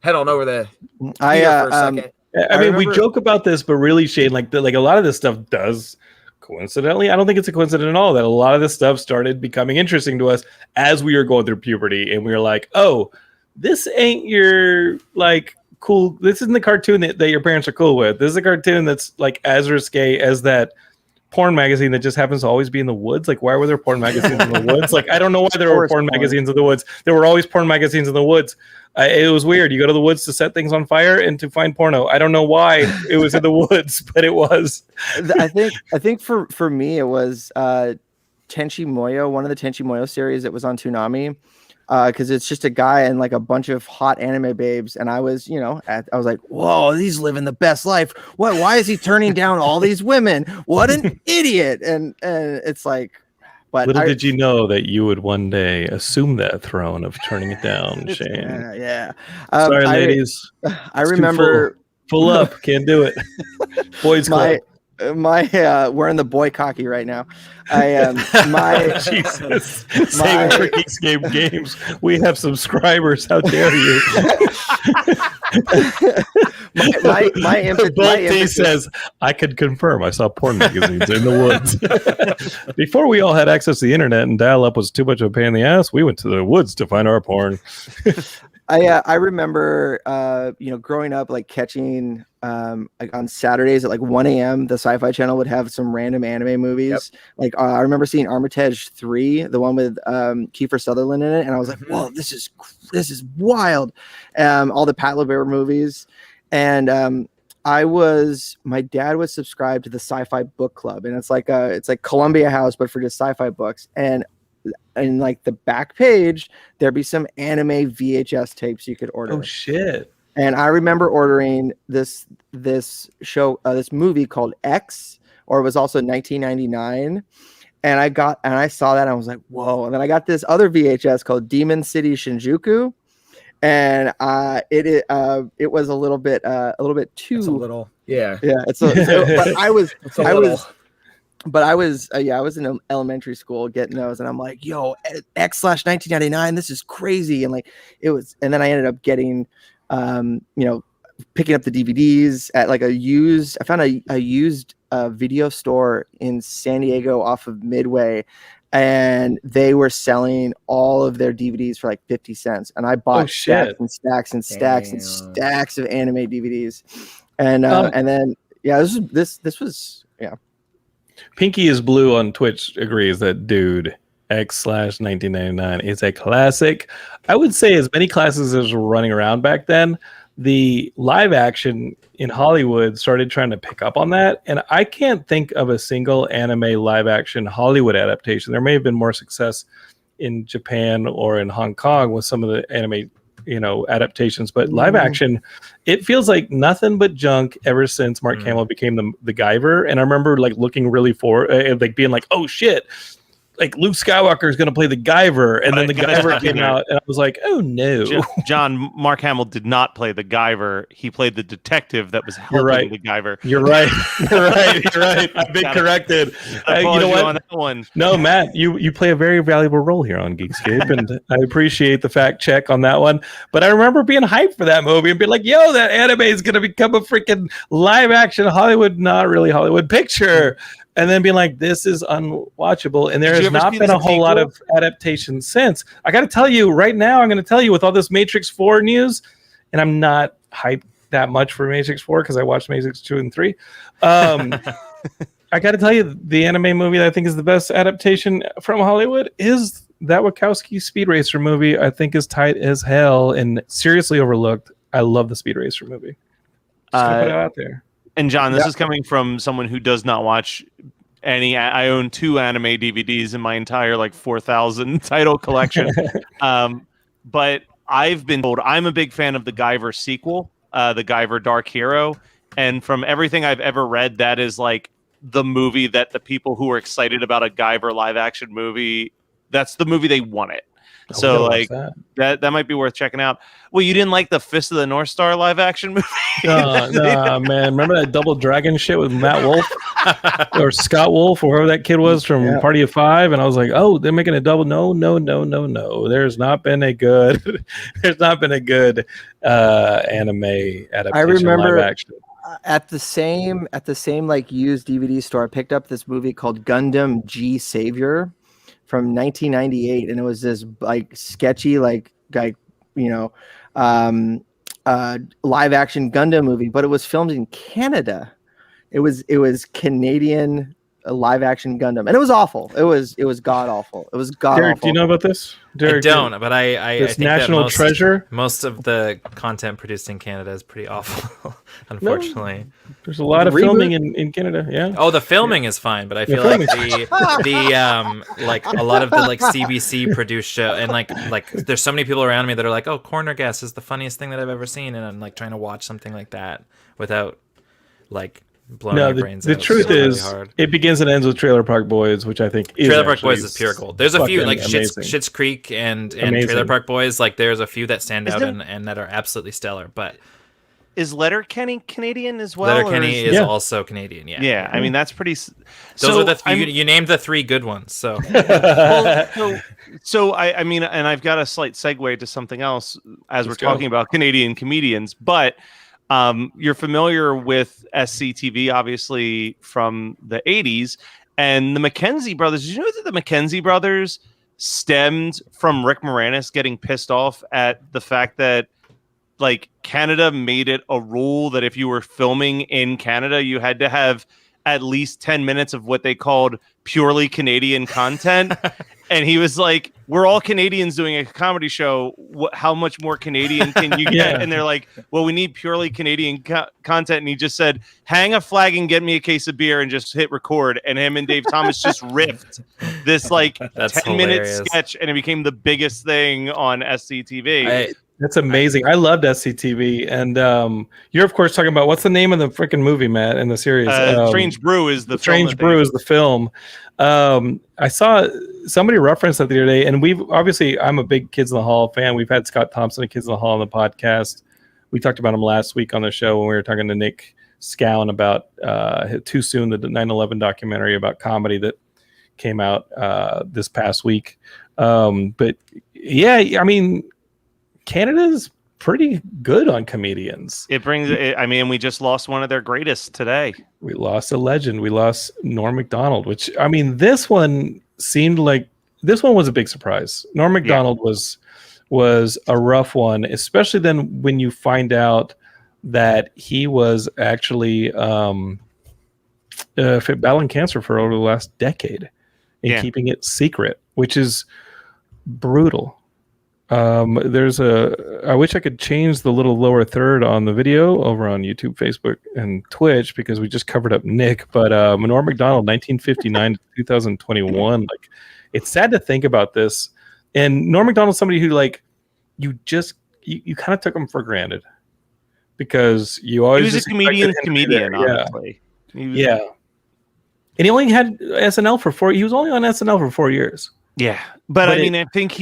head on over there for a second. I mean, we joke about this, but really, Shane, like a lot of this stuff does coincidentally. I don't think it's a coincidence at all that a lot of this stuff started becoming interesting to us as we were going through puberty, and we were like, "Oh, this ain't your like." Cool. This isn't the cartoon that your parents are cool with. This is a cartoon that's like as risque as that porn magazine that just happens to always be in the woods. Like, why were there porn magazines in the woods? Like, I don't know why there were porn magazines in the woods. There were always porn magazines in the woods. It was weird. You go to the woods to set things on fire and to find porno. I don't know why it was in the woods, but it was. I think for me it was Tenchi Muyo, one of the Tenchi Muyo series that was on Toonami. Because it's just a guy and like a bunch of hot anime babes, and I was, I was like, "Whoa, he's living the best life. What? Why is he turning down all these women? What an idiot!" And it's like, But little did you know that you would one day assume that throne of turning it down, Shane. Yeah. Sorry, ladies. I remember full up. Can't do it. Boys Club. We're in the boy cocky right now. Jesus. Save it for Geekscape Games. We have subscribers. How dare you? my emphasis says, I could confirm I saw porn magazines in the woods. Before we all had access to the internet and dial-up was too much of a pain in the ass, we went to the woods to find our porn. I remember growing up, like catching like on Saturdays at like 1 a.m. the Sci-Fi Channel would have some random anime movies. Yep. Like I remember seeing Armitage 3, the one with Kiefer Sutherland in it, and I was like, whoa, this is wild. All the Pat LaBear movies, and my dad was subscribed to the Sci-Fi Book Club, and it's like Columbia House but for just sci-fi books. And like the back page, there'd be some anime VHS tapes you could order. Oh shit! And I remember ordering this movie called X, or it was also 1999. And I saw that and I was like, whoa! And then I got this other VHS called Demon City Shinjuku, and it was a little bit too. It's a little, yeah. But I was in elementary school getting those, and I'm like, yo, X/1999, this is crazy. And like and then I ended up getting, picking up the DVDs at like I found a used video store in San Diego off of Midway, and they were selling all of their DVDs for like 50 cents. And I bought stacks and stacks and stacks and stacks of anime DVDs. And then, this was. Pinky is Blue on Twitch agrees that dude X/1999 is a classic. I would say as many classics as were running around back then, the live action in Hollywood started trying to pick up on that. And I can't think of a single anime live action Hollywood adaptation. There may have been more success in Japan or in Hong Kong with some of the anime adaptations, but live action, it feels like nothing but junk ever since Mark Hamill became the Guyver. And I remember like looking really like being like, oh shit, like Luke Skywalker is going to play the Guyver, and then the Guyver came out, and I was like, oh no. John, Mark Hamill did not play the Guyver. He played the detective that was helping the Guyver. You're right. You're right. I've been corrected. You know what? On that one. No, Matt, you play a very valuable role here on Geekscape, and I appreciate the fact check on that one. But I remember being hyped for that movie and being like, yo, that anime is going to become a freaking live action Hollywood, not really Hollywood picture. And then being like, this is unwatchable. And there has not been a whole lot of adaptation since. I got to tell you right now, I'm going to tell you with all this Matrix 4 news, and I'm not hyped that much for Matrix 4 because I watched Matrix 2 and 3. I got to tell you, the anime movie that I think is the best adaptation from Hollywood is that Wachowski Speed Racer movie. I think is tight as hell and seriously overlooked. I love the Speed Racer movie. Just gonna put it out there. And John, this is coming from someone who does not watch any. I own 2 anime DVDs in my entire like 4,000 title collection. But I've been told I'm a big fan of the Guyver sequel, the Guyver Dark Hero. And from everything I've ever read, that is like the movie that the people who are excited about a Guyver live action movie, that's the movie they wanted. So like that might be worth checking out. Well, you didn't like the Fist of the North Star live action movie? No, man. Remember that Double Dragon shit with Matt Wolf or Scott Wolf or whoever that kid was from Party of Five? And I was like, oh, they're making a double. No. There's not been a good anime adaptation. I remember live action. At the same like used DVD store, I picked up this movie called Gundam G Savior from 1998, and it was this like sketchy live action Gundam movie, but it was filmed in Canada. It was Canadian live action Gundam, and it was awful. It was god awful. It was god Derek, awful. do you know about this? Derek, I don't, but I this think national that treasure. Most of the content produced in Canada is pretty awful, unfortunately. No, there's a lot of filming in Canada. Yeah. Oh, the filming is fine, but I feel like the like a lot of the like CBC produced show, and like there's so many people around me that are like, oh, Corner Gas is the funniest thing that I've ever seen, and I'm like trying to watch something like that without like blowing my brains the out. truth Really is, hard. it begins and ends with Trailer Park Boys, which I think is Trailer Park Boys is pure gold. There's a few like amazing. Schitt's Creek and Amazing. Trailer Park Boys. Like there's a few that stand out and that are absolutely stellar. But is Letterkenny Canadian as well? Letterkenny is also Canadian. Yeah. Yeah, I mean that's pretty. Those are the you named the 3 good ones. So, I mean, and I've got a slight segue to something else as we're talking about Canadian comedians, but you're familiar with SCTV, obviously from the 80s, and the Mckenzie Brothers. Did you know that the Mckenzie Brothers stemmed from Rick Moranis getting pissed off at the fact that like Canada made it a rule that if you were filming in Canada, you had to have at least 10 minutes of what they called purely Canadian content. And he was like, we're all Canadians doing a comedy show. How much more Canadian can you get? And they're like, well, we need purely Canadian content. And he just said, hang a flag and get me a case of beer and just hit record. And him and Dave Thomas just riffed this like 10-minute sketch. And it became the biggest thing on SCTV. That's amazing. I loved SCTV. And you're, of course, talking about what's the name of the freaking movie, Matt, in the series? Strange Brew is the Strange Brew is the film. I saw somebody reference that the other day, and I'm a big Kids in the Hall fan. We've had Scott Thompson of Kids in the Hall on the podcast. We talked about him last week on the show when we were talking to Nick Scown about Too Soon, the 9/11 documentary about comedy that came out this past week. But yeah, I mean, Canada's pretty good on comedians. I mean, we just lost one of their greatest today. We lost a legend. We lost Norm Macdonald, which, I mean, this one was a big surprise. Norm Macdonald was a rough one, especially then when you find out that he was actually battling cancer for over the last decade and keeping it secret, which is brutal. I wish I could change the little lower third on the video over on YouTube, Facebook, and Twitch because we just covered up Nick. But Norm Macdonald, 1959 to 2021. Like, it's sad to think about this. And Norm Macdonald's somebody who, like, you kind of took him for granted because you always. He was a comedian, honestly. Yeah. And he only had SNL for 4. He was only on SNL for 4 years. Yeah, but I mean, I think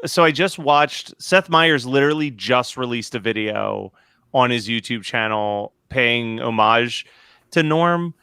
so I just watched Seth Meyers literally just released a video on his YouTube channel paying homage to Norm.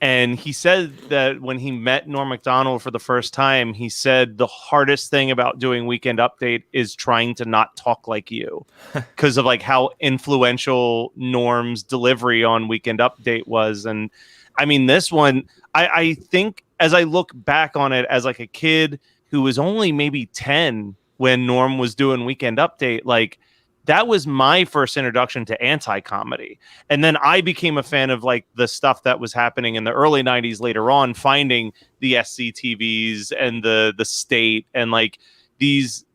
And he said that when he met Norm Macdonald for the first time, he said the hardest thing about doing Weekend Update is trying to not talk like you because of like how influential Norm's delivery on Weekend Update was. And I mean, this one, I think as I look back on it as like a kid who was only maybe 10 when Norm was doing Weekend Update, like that was my first introduction to anti-comedy. And then I became a fan of like the stuff that was happening in the early 90s later on, finding the SCTVs and the State and like these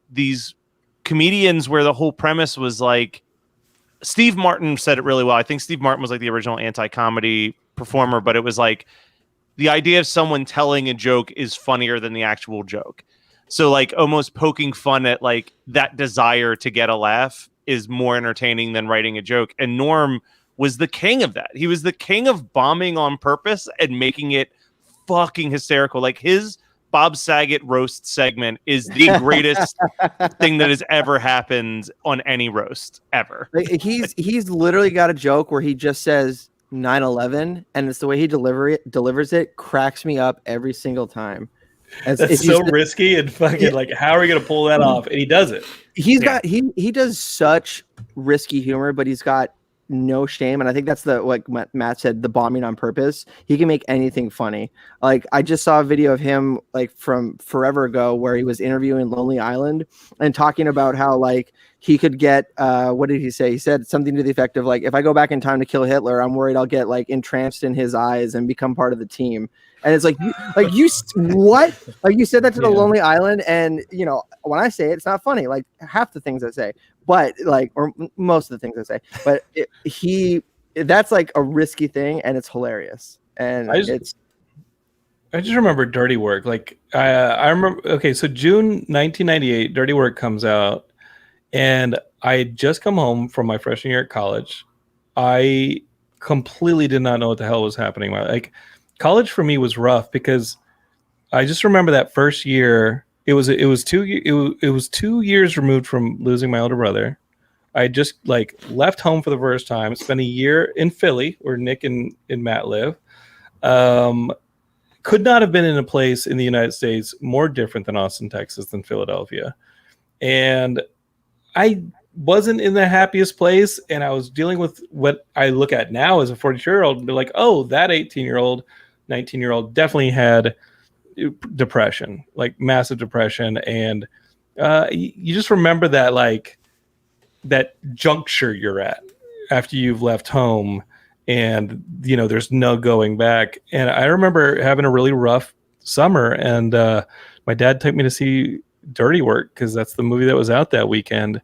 comedians where the whole premise was like, Steve Martin said it really well. I think Steve Martin was like the original anti-comedy performer, but it was like, the idea of someone telling a joke is funnier than the actual joke. So like almost poking fun at like that desire to get a laugh is more entertaining than writing a joke. And Norm was the king of that. He was the king of bombing on purpose and making it fucking hysterical. Like his Bob Saget roast segment is the greatest thing that has ever happened on any roast ever. Like, he's literally got a joke where he just says 9/11, and it's the way he delivers it cracks me up every single time. It's so risky and fucking like, how are we gonna pull that off? And he does it. He does such risky humor, but he's got no shame, and I think that's like Matt said, the bombing on purpose. He can make anything funny. Like I just saw a video of him like from forever ago where he was interviewing Lonely Island and talking about how like he could get what did he say? He said something to the effect of like, if I go back in time to kill Hitler, I'm worried I'll get like entranced in his eyes and become part of the team. And it's like you what? Like you said that to the Lonely Island, and you know when I say it, it's not funny. Like half the things I say, but like or most of the ththings I say, but that's like a risky thing, and it's hilarious. And I just remember Dirty Work. Like I remember. Okay, so June 1998, Dirty Work comes out, and I had just come home from my freshman year at college. I completely did not know what the hell was happening. Like college for me was rough because I just remember that first year. It was 2 years removed from losing my older brother. I just like left home for the first time, spent a year in Philly where Nick and Matt live. Could not have been in a place in the United States more different than Austin, Texas, than Philadelphia. And I wasn't in the happiest place. And I was dealing with what I look at now as a 42-year-old and be like, oh, that 18-year-old, 19-year-old definitely had depression, like massive depression. And you just remember that, like, that juncture you're at after you've left home and there's no going back. And I remember having a really rough summer, and my dad took me to see Dirty Work because that's the movie that was out that weekend,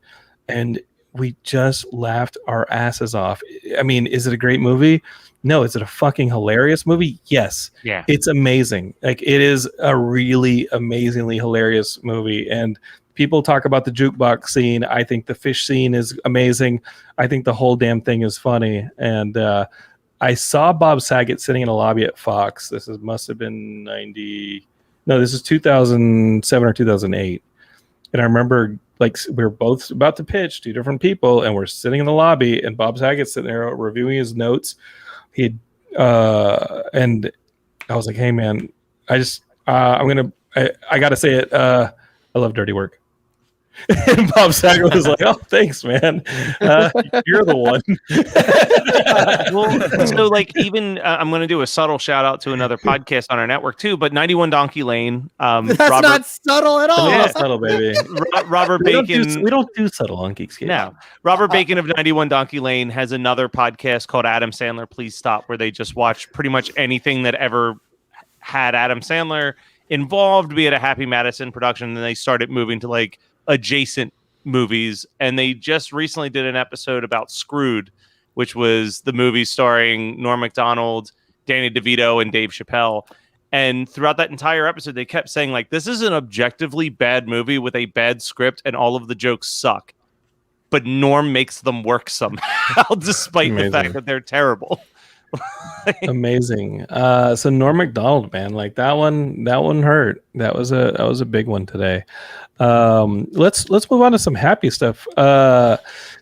and we just laughed our asses off. I mean, is it a great movie? No. Is it a fucking hilarious movie? Yes. Yeah. It's amazing. Like, it is a really amazingly hilarious movie. And people talk about the jukebox scene. I think the fish scene is amazing. I think the whole damn thing is funny. And I saw Bob Saget sitting in a lobby at Fox. Must have been 2007 or 2008. And I remember, like, we were both about to pitch, two different people, and we're sitting in the lobby, and Bob Saget's sitting there reviewing his notes. And I was like, hey man, I gotta say it. I love Dirty Work. And Bob Saget was like, oh, thanks, man. You're the one. Well, so like even I'm going to do a subtle shout out to another podcast on our network too, but 91 Donkey Lane. That's not subtle at all. Yeah, subtle, baby. Robert Bacon. We don't do subtle on Geekscape. No. Robert Bacon of 91 Donkey Lane has another podcast called Adam Sandler Please Stop, where they just watch pretty much anything that ever had Adam Sandler involved, be it a Happy Madison production, and then they started moving to like adjacent movies. And they just recently did an episode about Screwed, which was the movie starring Norm Macdonald, Danny DeVito, and Dave Chappelle. And throughout that entire episode, they kept saying, like, this is an objectively bad movie with a bad script and all of the jokes suck. But Norm makes them work somehow, despite the fact that they're terrible. Amazing. So Norm Macdonald, man, like that one hurt. That was a big one today. Let's move on to some happy stuff.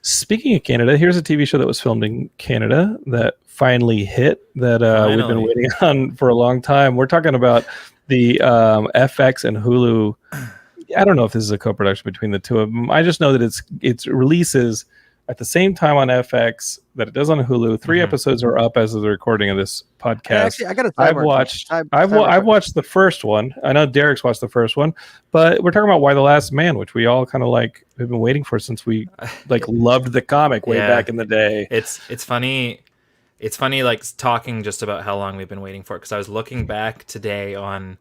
Speaking of Canada, here's a TV show that was filmed in Canada that finally hit, that we've been waiting on for a long time. We're talking about the FX and Hulu. I don't know if this is a co-production between the two of them. I just know that it's releases at the same time on FX that it does on Hulu. 3 episodes are up as of the recording of this podcast. Actually, I got to. I've watched the first one. I know Derek's watched the first one, but we're talking about Why the Last Man, which we all kind of like have been waiting for since we like loved the comic way back in the day. It's funny. It's funny, like, talking just about how long we've been waiting for it, because I was looking back today on,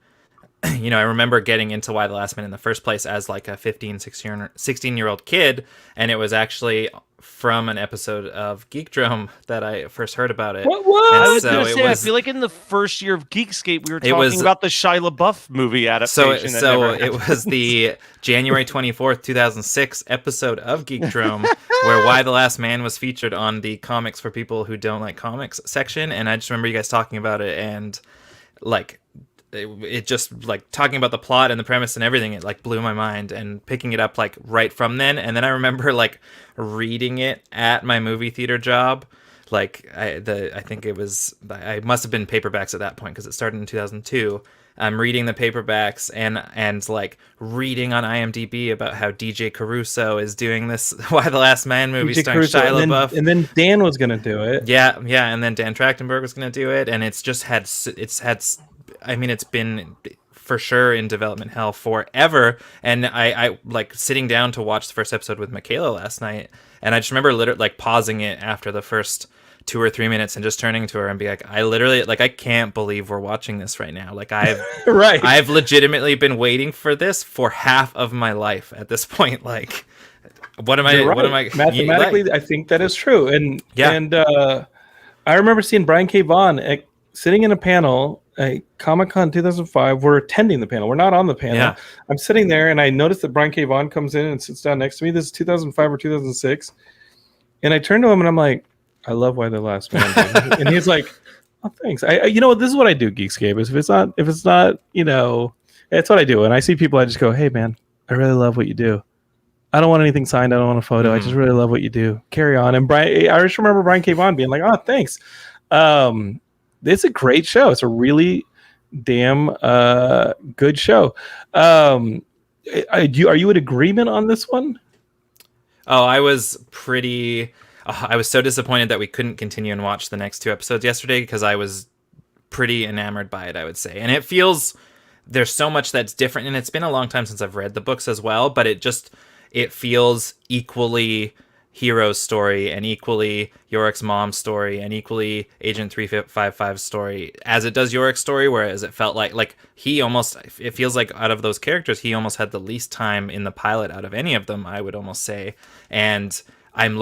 I remember getting into Why the Last Man in the first place as like a 15, 16-year-old kid, and it was actually from an episode of Geekdrome that I first heard about it. What? I was going to say, I feel like in the first year of Geekscape, we were talking about the Shia LaBeouf movie adaptation. So it was the January 24th, 2006 episode of Geekdrome where Why the Last Man was featured on the comics for people who don't like comics section. And I just remember you guys talking about it, and like, it just, like, talking about the plot and the premise and everything, it like blew my mind, and picking it up like right from then. And then I remember like reading it at my movie theater job. Like I think it was, I must have been paperbacks at that point because it started in 2002. I'm reading the paperbacks and like reading on IMDb about how DJ Caruso is doing this Why the Last Man movie starring Shia LaBeouf. And then Dan was going to do it. Yeah. And then Dan Trachtenberg was going to do it. And it's been for sure in development hell forever. And I like sitting down to watch the first episode with Michaela last night, and I just remember literally like pausing it after the first 2 or 3 minutes and just turning to her and be like, I can't believe we're watching this right now. Like I've I've legitimately been waiting for this for half of my life at this point. Like mathematically, I think that is true. And I remember seeing Brian K. Vaughan sitting in a panel at Comic-Con 2005. We're attending the panel. We're not on the panel. Yeah. I'm sitting there, and I noticed that Brian K. Vaughan comes in and sits down next to me. This is 2005 or 2006. And I turn to him, and I'm like, I love Why the Last Man, dude." And he's like, "Oh, thanks. You know what? This is what I do, Geekscape. Is if it's not, you know, that's what I do." And I see people, I just go, "Hey, man, I really love what you do. I don't want anything signed. I don't want a photo. I just really love what you do. Carry on." And Brian, I just remember Brian K. Vaughan being like, "Oh, thanks." It's a great show. It's a really damn good show. Are you in agreement on this one? Oh, I was so disappointed that we couldn't continue and watch the next 2 episodes yesterday because I was pretty enamored by it, I would say. And it feels there's so much that's different, and it's been a long time since I've read the books as well, but it feels equally Hero's story and equally Yorick's mom's story and equally Agent 355's story as it does Yorick's story, whereas it felt like it feels like out of those characters he almost had the least time in the pilot out of any of them, I would almost say. And I'm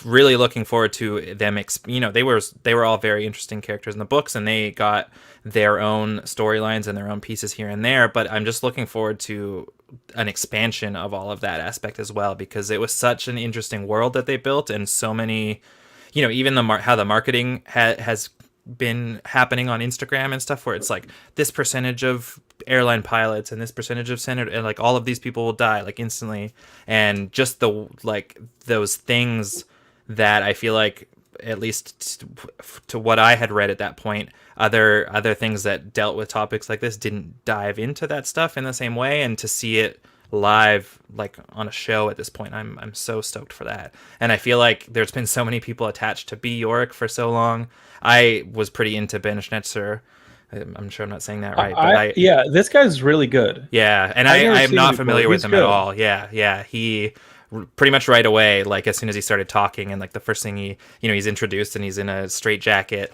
really looking forward to them. They were all very interesting characters in the books, and they got their own storylines and their own pieces here and there. But I'm just looking forward to an expansion of all of that aspect as well, because it was such an interesting world that they built, and so many, even how the marketing has been happening on Instagram and stuff, where it's like this percentage of airline pilots and this percentage of senator, and like all of these people will die like instantly, and just those things that I feel like, at least to what I had read at that point, other things that dealt with topics like this didn't dive into that stuff in the same way, and to see it live like on a show at this point, I'm so stoked for that. And I feel like there's been so many people attached to B. Yorick for so long. I was pretty into Ben Schnetzer. I'm sure I'm not saying that right, but this guy's really good. Yeah, and I am not familiar with him at all. Yeah, he pretty much right away, like as soon as he started talking, and like the first thing he's introduced and he's in a straight jacket,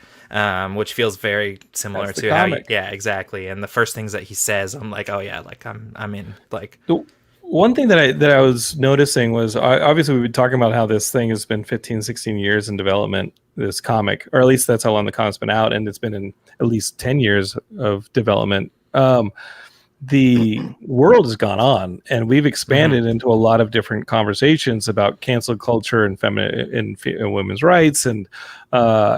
which feels very similar to how exactly. And the first things that he says, I'm like, oh yeah, like I'm in. Like the one thing that I was noticing was, obviously we've been talking about how this thing has been 15-16 years in development, this comic, or at least that's how long the comic's been out, and it's been in at least 10 years of development. The world has gone on, and we've expanded into a lot of different conversations about cancel culture and feminine and women's rights, and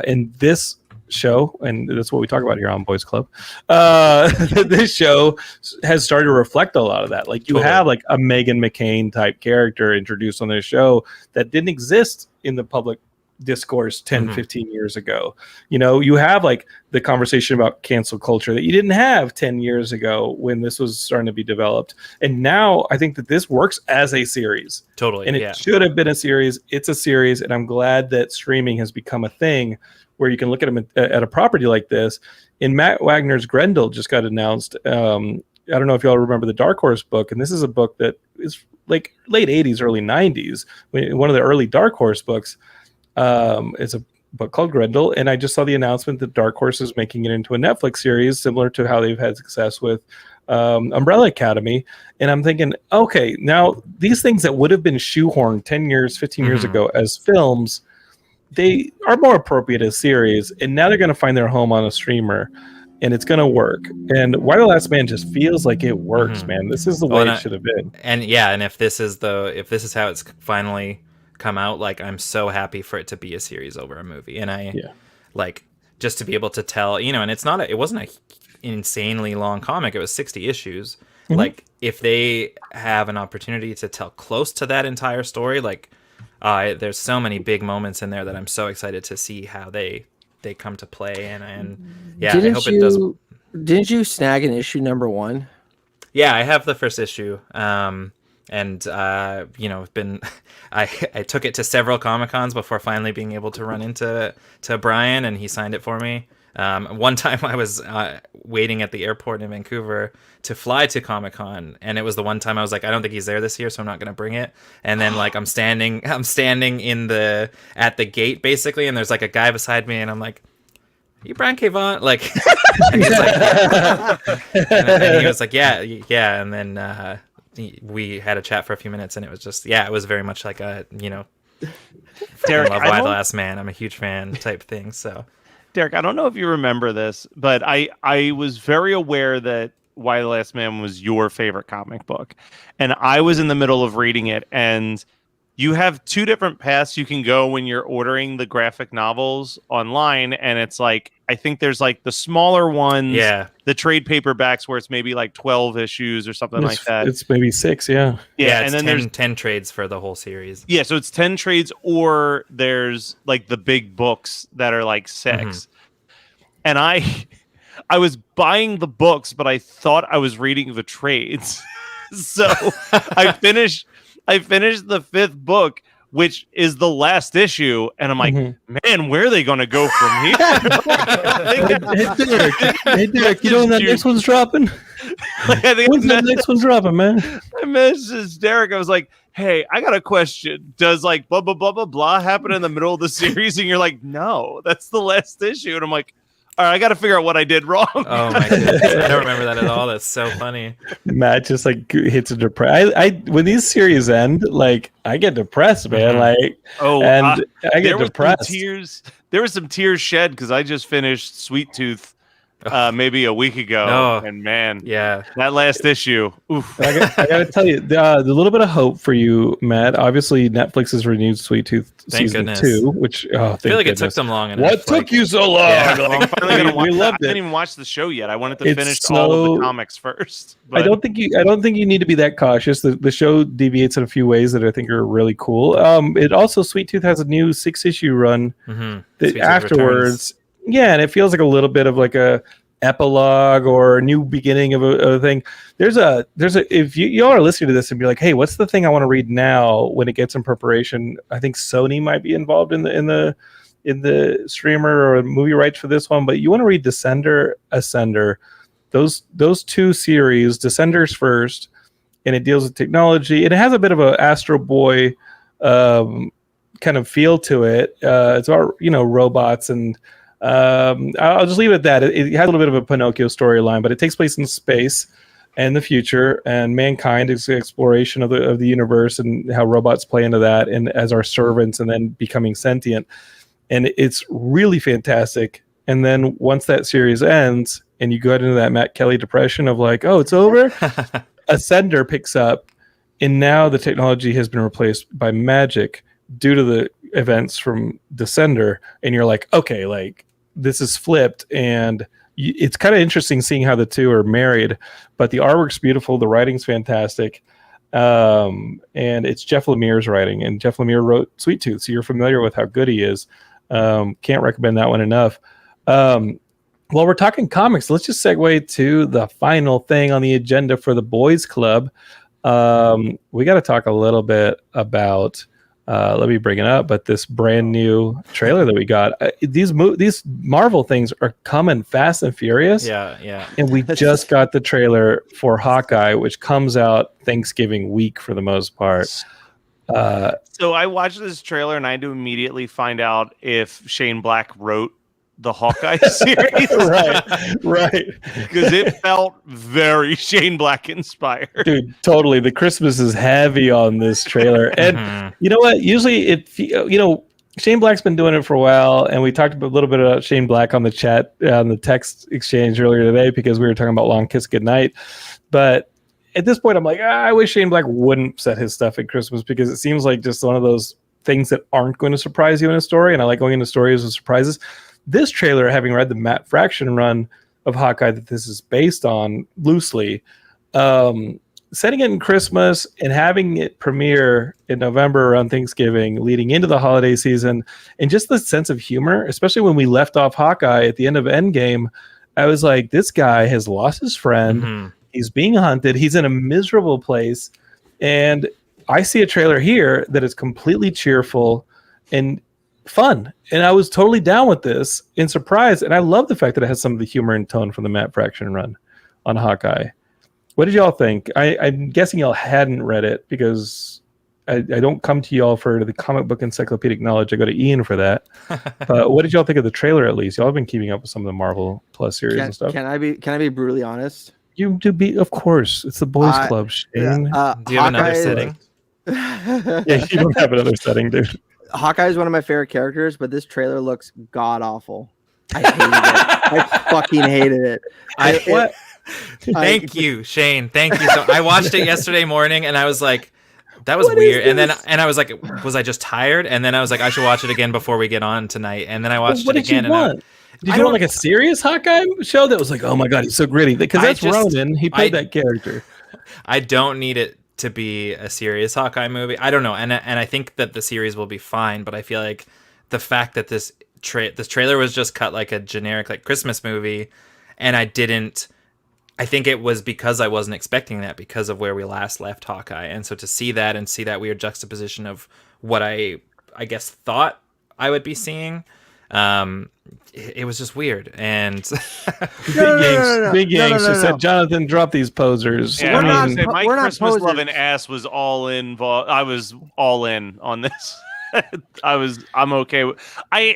in this show, and that's what we talk about here on Boys Club. This show has started to reflect a lot of that. Like you have like a Meghan McCain type character introduced on this show that didn't exist in the public discourse 10-15 years ago. You have like the conversation about cancel culture that you didn't have 10 years ago when this was starting to be developed. And now I think that this works as a series. Totally. And it should have been a series. It's a series, and I'm glad that streaming has become a thing where you can look at them at a property like this. And Matt Wagner's Grendel just got announced. I don't know if y'all remember the Dark Horse book, and this is a book that is like late 80s, early 90s, one of the early Dark Horse books. It's a book called Grendel, and I just saw the announcement that Dark Horse is making it into a Netflix series, similar to how they've had success with Umbrella Academy. And I'm thinking, okay, now these things that would have been shoehorned 10 years, 15 years ago as films, they are more appropriate as series, and now they're going to find their home on a streamer, and it's going to work. And Why the Last Man just feels like it works, man. This is the way it should have been. And if this is how it's finally come out, like I'm so happy for it to be a series over a movie. And like just to be able to tell, and it wasn't an insanely long comic. It was 60 issues. Like if they have an opportunity to tell close to that entire story, like there's so many big moments in there that I'm so excited to see how they come to play. And I hope it does. Didn't you snag an issue number 1? Yeah, I have the first issue. And I took it to several Comic-Cons before finally being able to run into Brian, and he signed it for me. One time I was waiting at the airport in Vancouver to fly to Comic-Con, and it was the one time I was like, I don't think he's there this year, so I'm not going to bring it. And then like I'm standing at the gate basically, and there's like a guy beside me, and I'm like, "You Brian K. Vaughan?" Like, and he's like, and he was like, yeah. And then we had a chat for a few minutes, and it was just it was very much like a Derek, love Why the Last Man, I'm a huge fan type thing. So Derek, I don't know if you remember this, but I was very aware that Why the Last Man was your favorite comic book, and I was in the middle of reading it, and you have two different paths you can go when you're ordering the graphic novels online, and it's like I think there's like the smaller ones, the trade paperbacks where it's maybe like 12 issues or something like that. It's maybe 6, yeah. And then there's 10 trades for the whole series. Yeah, so it's 10 trades, or there's like the big books that are like 6. And I was buying the books, but I thought I was reading the trades. So I finished the 5th book, which is the last issue, and I'm like, man, where are they going to go from here? Hey, Derek, you know when that next one's dropping? When's that next one dropping, man? I messaged Derek. I was like, hey, I got a question. Does like blah, blah, blah, blah, blah happen in the middle of the series? And you're like, no, that's the last issue. And I'm like, all right, I got to figure out what I did wrong. Oh my goodness, I don't remember that at all. That's so funny. Matt just like hits a depression. I when these series end, like I get depressed, man. Like, I get depressed. There was some tears shed because I just finished Sweet Tooth maybe a week ago, and man, that last issue. Oof. I got to tell you, the little bit of hope for you, Matt. Obviously, Netflix has renewed Sweet Tooth season 2, which I feel like it took them long. What took you so long? I'm finally gonna watch. I didn't even watch the show yet. I wanted to finish all of the comics first. But... I don't think you need to be that cautious. The show deviates in a few ways that I think are really cool. It also Sweet Tooth has a new 6-issue run that afterwards. Yeah, and it feels like a little bit of like a epilogue or a new beginning of a thing. There's a if y'all are listening to this and be like, hey, what's the thing I want to read now when it gets in preparation? I think Sony might be involved in the streamer or movie rights for this one, but you want to read Descender, Ascender. Those two series, Descender's first, and it deals with technology. It has a bit of a Astro Boy kind of feel to it. It's about robots and I'll just leave it at that. It has a little bit of a Pinocchio storyline, but it takes place in space and the future, and mankind is the exploration of the universe and how robots play into that, and as our servants, and then becoming sentient. And it's really fantastic. And then once that series ends, and you go into that Matt Kelly depression of like, oh, it's over. Ascender picks up, and now the technology has been replaced by magic due to the events from Descender, and you're like, okay, like this is flipped, and it's kind of interesting seeing how the two are married. But the artwork's beautiful, the writing's fantastic, and it's Jeff Lemire's writing, and Jeff Lemire wrote Sweet Tooth, so you're familiar with how good he is. Can't recommend that one enough. While we're talking comics, let's just segue to the final thing on the agenda for the Boys Club. We got to talk a little bit about let me bring it up, but this brand new trailer that we got, these Marvel things are coming fast and furious. Yeah. And we just got the trailer for Hawkeye, which comes out Thanksgiving week for the most part. So I watched this trailer and I had to immediately find out if Shane Black wrote the Hawkeye series. right. Because it felt very Shane Black inspired. Dude, totally. The Christmas is heavy on this trailer. And you know what? Usually Shane Black's been doing it for a while, and we talked a little bit about Shane Black on the chat, on the text exchange earlier today, because we were talking about Long Kiss Goodnight. But at this point, I'm like, I wish Shane Black wouldn't set his stuff at Christmas, because it seems like just one of those things that aren't going to surprise you in a story, and I like going into stories with surprises. This trailer, having read the Matt Fraction run of Hawkeye that this is based on loosely, setting it in Christmas and having it premiere in November around Thanksgiving, leading into the holiday season, and just the sense of humor, especially when we left off Hawkeye at the end of Endgame, I was like, this guy has lost his friend. He's being hunted. He's in a miserable place. And I see a trailer here that is completely cheerful and fun, and I was totally down with this in surprise, and I love the fact that it has some of the humor and tone from the Matt Fraction run on Hawkeye. What did y'all think? I'm guessing y'all hadn't read it, because I don't come to y'all for the comic book encyclopedic knowledge. I go to Ian for that. But what did y'all think of the trailer? At least y'all have been keeping up with some of the Marvel Plus series and stuff. Can I be brutally honest? You do be, of course. It's the Boys Club, Shane. Do you have another setting? Yeah, you don't have another setting, dude. Hawkeye is one of my favorite characters, but this trailer looks god awful. I hated it. I fucking hated it. Thank you, Shane. Thank you. So I watched it yesterday morning, and I was like, That was What weird. is And then this? I was like, was I just tired? And then I was like, I should watch it again before we get on tonight. And then I watched What it did you again. want? Did you want like a serious Hawkeye show that was like, oh my god, he's so gritty? Because that's Ronan. He played that character. I don't need it to be a serious Hawkeye movie. I don't know, and I think that the series will be fine. But I feel like the fact that this trailer was just cut like a generic like Christmas movie, and I think it was because I wasn't expecting that because of where we last left Hawkeye, and so to see that and see that weird juxtaposition of what I guess thought I would be seeing. It was just weird, and Big Yanks just said, Jonathan, drop these posers. Yeah, my we're not Christmas posers. loving ass was all in. I was all in on this. I'm okay with. I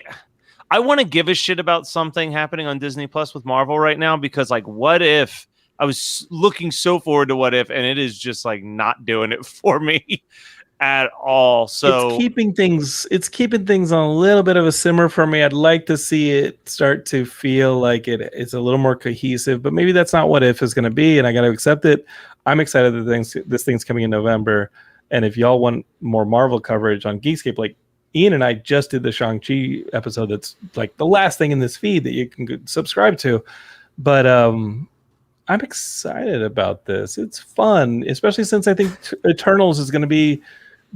want to give a shit about something happening on Disney Plus with Marvel right now because, like, what if I was looking so forward to What If, and it is just like not doing it for me at all. So it's keeping things on a little bit of a simmer for me. I'd like to see it start to feel like it's a little more cohesive, but maybe that's not What If is going to be, and I got to accept it. I'm excited that this thing's coming in November, and if y'all want more Marvel coverage on Geekscape, like Ian and I just did the Shang-Chi episode that's like the last thing in this feed that you can subscribe to, but I'm excited about this. It's fun, especially since I think Eternals is going to be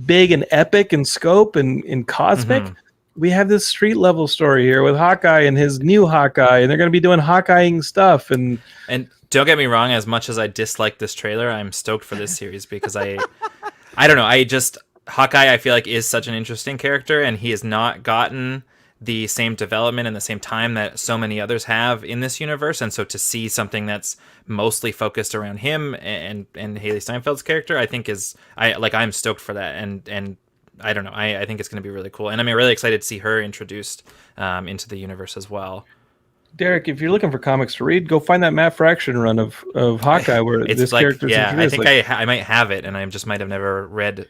big and epic in scope and cosmic. We have this street level story here with Hawkeye and his new Hawkeye, and they're going to be doing Hawkeyeing stuff. And don't get me wrong, as much as I dislike this trailer, I'm stoked for this series because I don't know, Hawkeye I feel like is such an interesting character, and he has not gotten the same development and the same time that so many others have in this universe, and so to see something that's mostly focused around him and Haley Steinfeld's character, I think I'm stoked for that, and I don't know, I think it's going to be really cool, and I'm really excited to see her introduced into the universe as well. Derek, if you're looking for comics to read, go find that Matt Fraction run of Hawkeye where this character's introduced. I think I might have it, and I just might have never read it.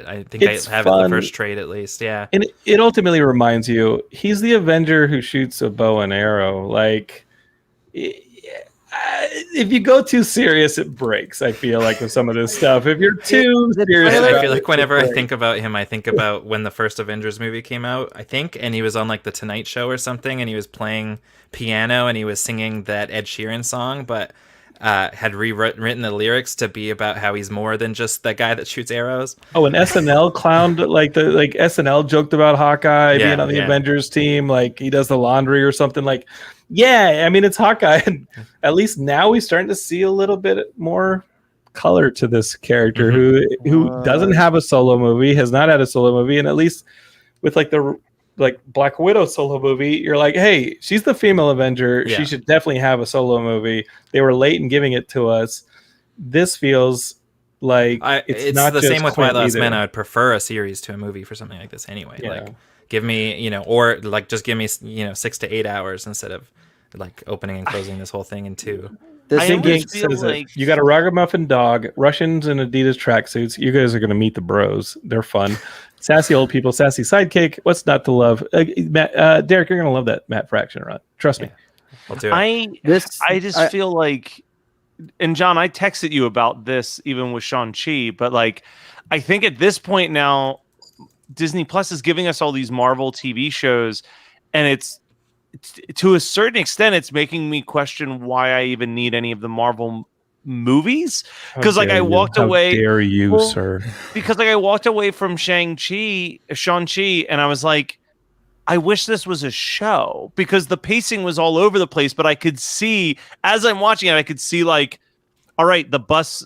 I think I have it in the first trade at least. Yeah, and it ultimately reminds you he's the Avenger who shoots a bow and arrow. Like, if you go too serious, it breaks. I feel like with some of this stuff. If you're too serious, I feel like whenever I think about him, I think about when the first Avengers movie came out, I think, and he was on like the Tonight Show or something, and he was playing piano and he was singing that Ed Sheeran song, but had rewritten the lyrics to be about how he's more than just that guy that shoots arrows. Oh, and SNL clowned SNL joked about Hawkeye being on the Avengers team, like he does the laundry or something. Like, yeah, I mean it's Hawkeye, and at least now we're starting to see a little bit more color to this character who doesn't have a solo movie, has not had a solo movie, and at least with like the Black Widow solo movie, you're like, hey, she's the female Avenger. Yeah. She should definitely have a solo movie. They were late in giving it to us. This feels like it's not the just same with White Lotus Men. I would prefer a series to a movie for something like this anyway. Yeah. Like, give me, or like just give me, 6 to 8 hours instead of like opening and closing this whole thing in 2. This thing says like you got a ragamuffin dog, Russians in Adidas tracksuits. You guys are going to meet the bros. They're fun. Sassy old people, sassy sidekick. What's not to love? Derek, you're going to love that Matt Fraction run. Trust me. I'll do it. I just feel like, and John, I texted you about this even with Shang-Chi, but like, I think at this point now, Disney Plus is giving us all these Marvel TV shows, and it's to a certain extent, it's making me question why I even need any of the Marvel movies. Because like I walked away. How dare you, sir? Because like I walked away from Shang-Chi, and I was like, I wish this was a show, because the pacing was all over the place. But I could see, as I'm watching it, I could see like, all right, the bus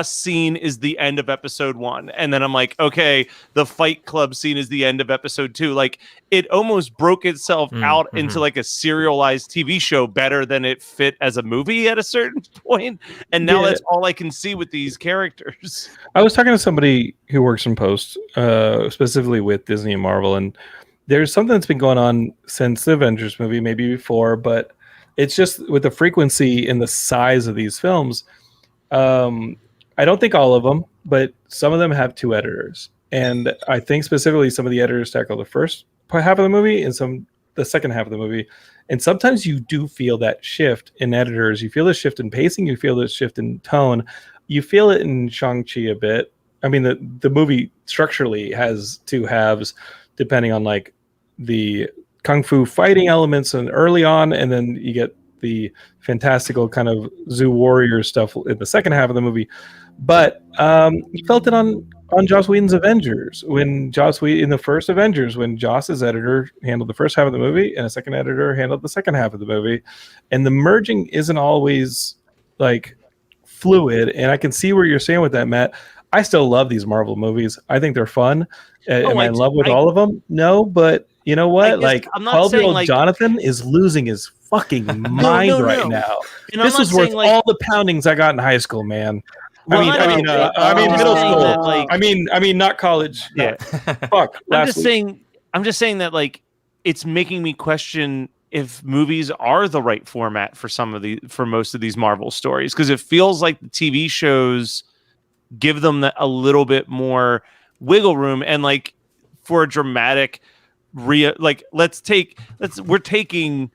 scene is the end of episode 1. And then I'm like, okay, the Fight Club scene is the end of episode 2. Like, it almost broke itself out into like a serialized TV show better than it fit as a movie at a certain point. And now that's all I can see with these characters. I was talking to somebody who works in post, specifically with Disney and Marvel, and there's something that's been going on since the Avengers movie, maybe before, but it's just with the frequency and the size of these films. I don't think all of them, but some of them have 2 editors, and I think specifically some of the editors tackle the first half of the movie and the second half of the movie. And sometimes you do feel that shift in editors. You feel the shift in pacing. You feel the shift in tone. You feel it in Shang-Chi a bit. I mean, the movie structurally has two halves, depending on like the kung fu fighting elements and early on, and then you get the fantastical kind of zoo warrior stuff in the second half of the movie. But you felt it on Joss Whedon's Avengers, when Joss Whedon in the first Avengers, when Joss's editor handled the first half of the movie and a second editor handled the second half of the movie, and the merging isn't always like fluid. And I can see where you're saying with that, Matt. I still love these Marvel movies. I think they're fun. Am I in love with all of them? No, but you know what? Like 12-year-old like, Jonathan is losing his fucking mind right now. And this was worth all the poundings I got in high school, man. Well, I mean, middle school. Like, I mean, not college. Yeah. Fuck. I'm just saying that like it's making me question if movies are the right format for most of these Marvel stories, because it feels like the TV shows give them a little bit more wiggle room, and like for a dramatic we're taking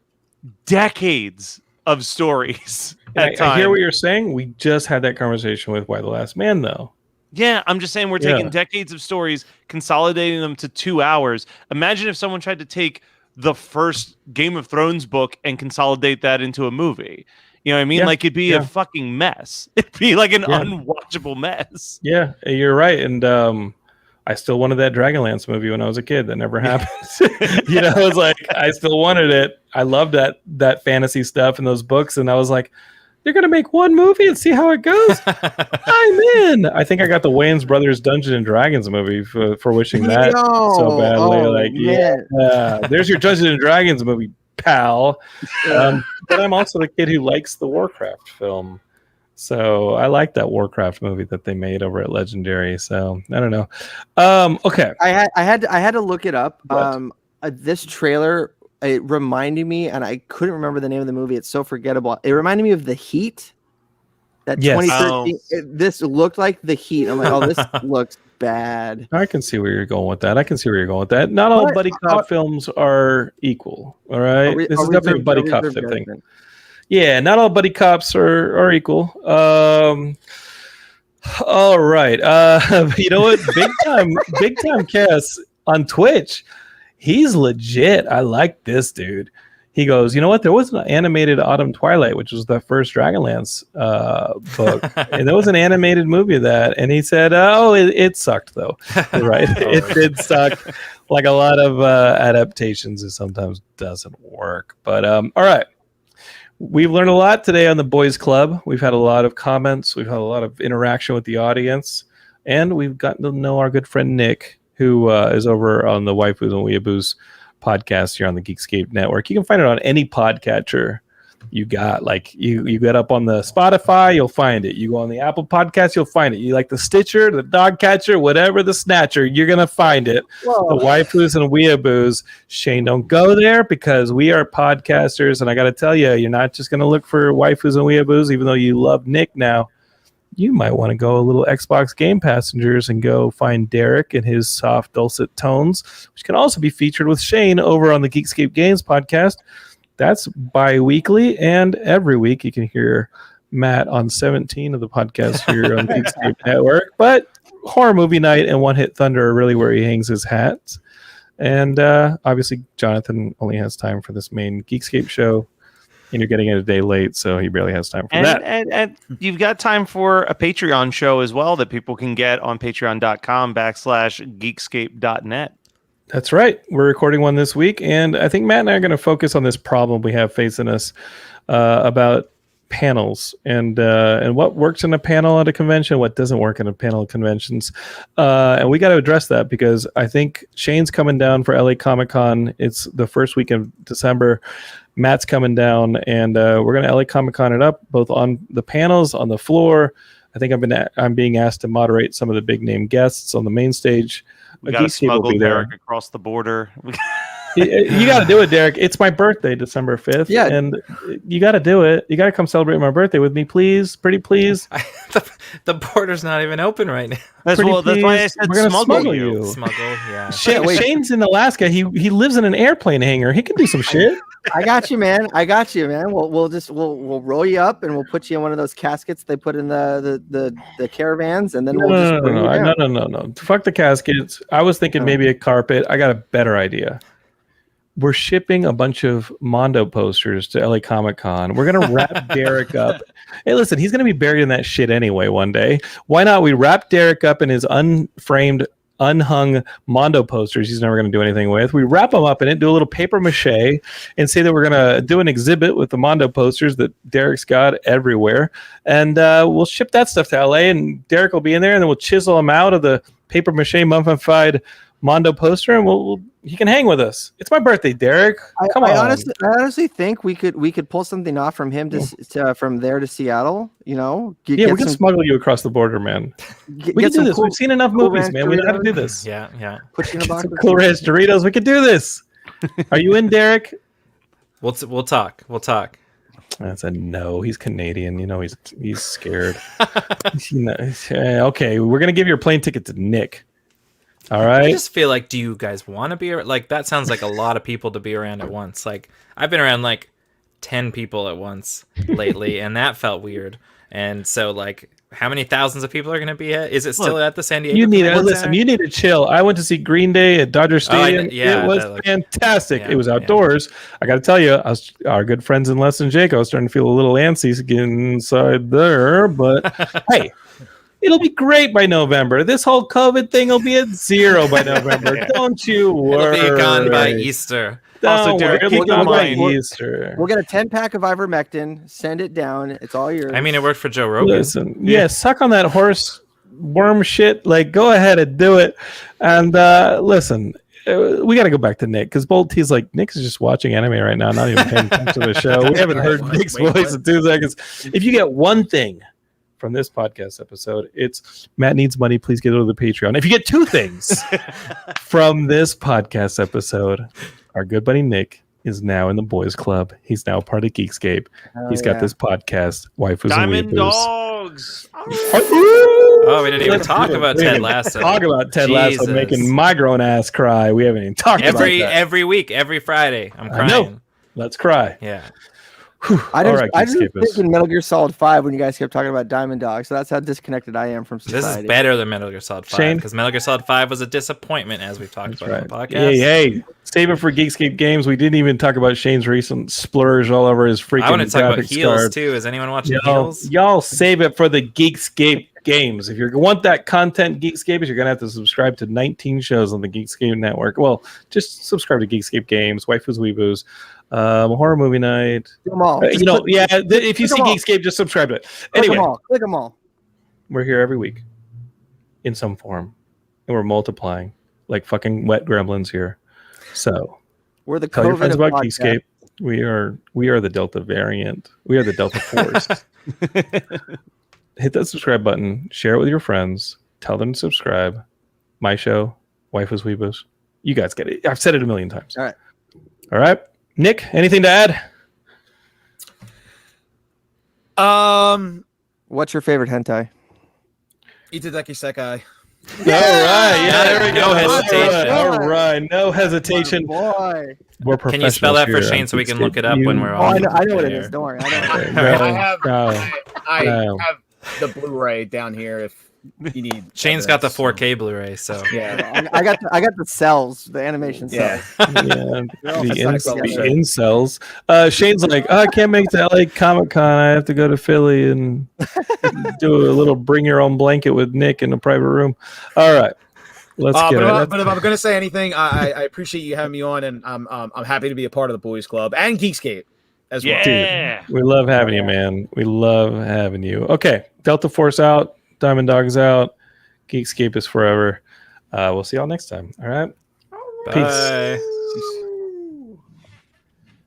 decades of stories. I hear what you're saying. We just had that conversation with Y: The Last Man, though. Yeah, I'm just saying we're taking decades of stories, consolidating them to 2 hours. Imagine if someone tried to take the first Game of Thrones book and consolidate that into a movie. You know what I mean? Yeah, like it'd be a fucking mess. It'd be like an unwatchable mess. Yeah, you're right. And I still wanted that Dragonlance movie when I was a kid. That never happened. It's like I still wanted it. I loved that fantasy stuff and those books. And I was like, they're gonna make one movie and see how it goes. I'm in. I think I got the Wayans Brothers Dungeons and Dragons movie for wishing that so badly. There's your Dungeons and Dragons movie, pal. But I'm also the kid who likes the Warcraft film. So I like that Warcraft movie that they made over at Legendary. So I don't know. Okay. I had to look it up. This trailer, it reminded me, and I couldn't remember the name of the movie. It's so forgettable. It reminded me of The Heat. That 2013. This looked like The Heat. I'm like, oh, this looks bad. I can see where you're going with that. Not all buddy cop films are equal. All right. This is definitely a buddy cop type thing. Yeah, not all buddy cops are equal. All right. You know what? Big time Cass on Twitch. He's legit. I like this dude. He goes, you know what? There was an animated Autumn Twilight, which was the first Dragonlance book. And there was an animated movie of that. And he said, it sucked, though. Right? It did suck. Like a lot of adaptations, it sometimes doesn't work. But all right. We've learned a lot today on the Boys Club. We've had a lot of comments. We've had a lot of interaction with the audience. And we've gotten to know our good friend Nick, who is over on the Waifus and Weeaboos podcast here on the Geekscape Network. You can find it on any podcatcher you got. Like you get up on the Spotify, you'll find it. You go on the Apple Podcast, you'll find it. You like the Stitcher, the Dog Catcher, whatever the Snatcher, you're going to find it. Whoa. The Waifus and Weeaboos. Shane, don't go there because we are podcasters. And I got to tell you, you're not just going to look for Waifus and Weeaboos, even though you love Nick now. You might want to go a little Xbox Game Passengers and go find Derek and his soft, dulcet tones, which can also be featured with Shane over on the Geekscape Games podcast. That's bi-weekly, and every week you can hear Matt on 17 of the podcasts here on Geekscape Network. But Horror Movie Night and One Hit Thunder are really where he hangs his hat. And obviously, Jonathan only has time for this main Geekscape show. And you're getting it a day late, so he barely has time for that. And you've got time for a Patreon show as well that people can get on patreon.com/geekscape.net. That's right. We're recording one this week, and I think Matt and I are going to focus on this problem we have facing us about panels and what works in a panel at a convention, what doesn't work in a panel at conventions. And we got to address that because I think Shane's coming down for LA Comic-Con. It's the first week of December. Matt's coming down, and we're going to LA Comic-Con it up, both on the panels, on the floor. I think I'm being asked to moderate some of the big name guests on the main stage. We got to smuggle Derek across the border. You got to do it, Derek. It's my birthday, December 5th. Yeah. And you got to do it. You got to come celebrate my birthday with me, please. Pretty please. The border's not even open right now. That's why I said we're gonna smuggle you. Smuggle, yeah. Shane's in Alaska. He lives in an airplane hangar. He can do some shit. I got you, man. We'll roll you up and we'll put you in one of those caskets they put in the caravans, and then we'll just bring you down. No. Fuck the caskets. I was thinking maybe a carpet. I got a better idea. We're shipping a bunch of Mondo posters to LA Comic Con. We're gonna wrap Derek up. Hey, listen, he's gonna be buried in that shit anyway one day. Why not? We wrap Derek up in his unframed, unhung Mondo posters he's never going to do anything with. We wrap them up in it, do a little paper mache, and say that we're going to do an exhibit with the Mondo posters that Derek's got everywhere. And we'll ship that stuff to LA, and Derek will be in there, and then we'll chisel him out of the paper mache mummified Mondo poster, and he can hang with us. It's my birthday, Derek. Come on. I honestly think we could pull something off from him from there to Seattle. You know, we can smuggle you across the border, man. We can do this. We've seen enough movies, man. We know how to do this. Yeah. Put you in a box. Cool Ranch Doritos. We can do this. Are you in, Derek? We'll talk. That's a no. He's Canadian. You know, he's scared. Okay, we're gonna give your plane ticket to Nick. All right. I just feel like, do you guys want to be like? That sounds like a lot of people to be around at once. Like, I've been around like 10 people at once lately, and that felt weird. And so, like, how many thousands of people are going to be at? Is it still at the San Diego? You need to chill. I went to see Green Day at Dodger Stadium. It was fantastic. It was outdoors. I got to tell you, our good friends in Les and Jake, I was starting to feel a little antsy getting inside there, but hey. It'll be great by November. This whole COVID thing will be at 0 by November. Don't you worry. It'll be gone by Easter. Also, Derek, we'll get a 10-pack of ivermectin. Send it down. It's all yours. I mean, it worked for Joe Rogan. Listen, suck on that horse worm shit. Like, go ahead and do it. And listen, we got to go back to Nick, because Bolt's like, Nick is just watching anime right now, not even paying attention to the show. We haven't heard Nick's voice in 2 seconds. If you get one thing from this podcast episode, it's Matt needs money, please get it to the Patreon. If you get 2 things from this podcast episode, our good buddy Nick is now in the boys club. He's now part of Geekscape. He's got this podcast, Waifus Diamond and Weeaboos. Dogs. Oh, we didn't even talk about Ted Lasso. Talk about Ted Lasso making my grown ass cry. We haven't even talked about that. Every week, every Friday, I'm crying. Let's cry. Yeah. I just think in Metal Gear Solid 5 when you guys kept talking about Diamond Dogs, so that's how disconnected I am from society. This is better than Metal Gear Solid 5 because Metal Gear Solid 5 was a disappointment, as we've talked about on the podcast. Hey, save it for Geekscape Games. We didn't even talk about Shane's recent splurge all over his freaking. I want to talk about Heels card. too. Is anyone watching Heels? Y'all save it for the Geekscape Games. If you want that content, Geekscape, you're gonna have to subscribe to 19 shows on the Geekscape network. Well, just subscribe to Geekscape Games, Waifus, Weeaboos. Horror movie night. Click them all. If you see Geekscape, just subscribe to it. Anyway, click them all. We're here every week in some form, and we're multiplying like fucking wet gremlins here. So we're the tell your friends about podcast. Geekscape. We are the Delta variant. We are the Delta Force. Hit that subscribe button. Share it with your friends. Tell them to subscribe. My show, Waifus Weeaboos. You guys get it. I've said it a million times. All right. Nick, anything to add? What's your favorite hentai? Itadaki Sekai. All right, there we go. No hesitation. All right, no hesitation. Boy. We're professionals. Can you spell that for Shane so we can look it up when we're on? I know what it is. Don't worry. I have the Blu-ray down here if you need. Shane's got the 4K Blu-ray, so yeah. I got the cells, the animation cells. The incels. Shane's like, I can't make it to LA Comic Con. I have to go to Philly and do a little bring your own blanket with Nick in a private room. All right. Let's get it. But if I'm going to say anything, I appreciate you having me on, and I'm happy to be a part of the Boys Club and Geekscape as well. Yeah. Dude, we love having you, man. We love having you. Okay, Delta Force out, Diamond Dogs out, Geekscape is forever. We'll see y'all next time. All right. Bye. Peace.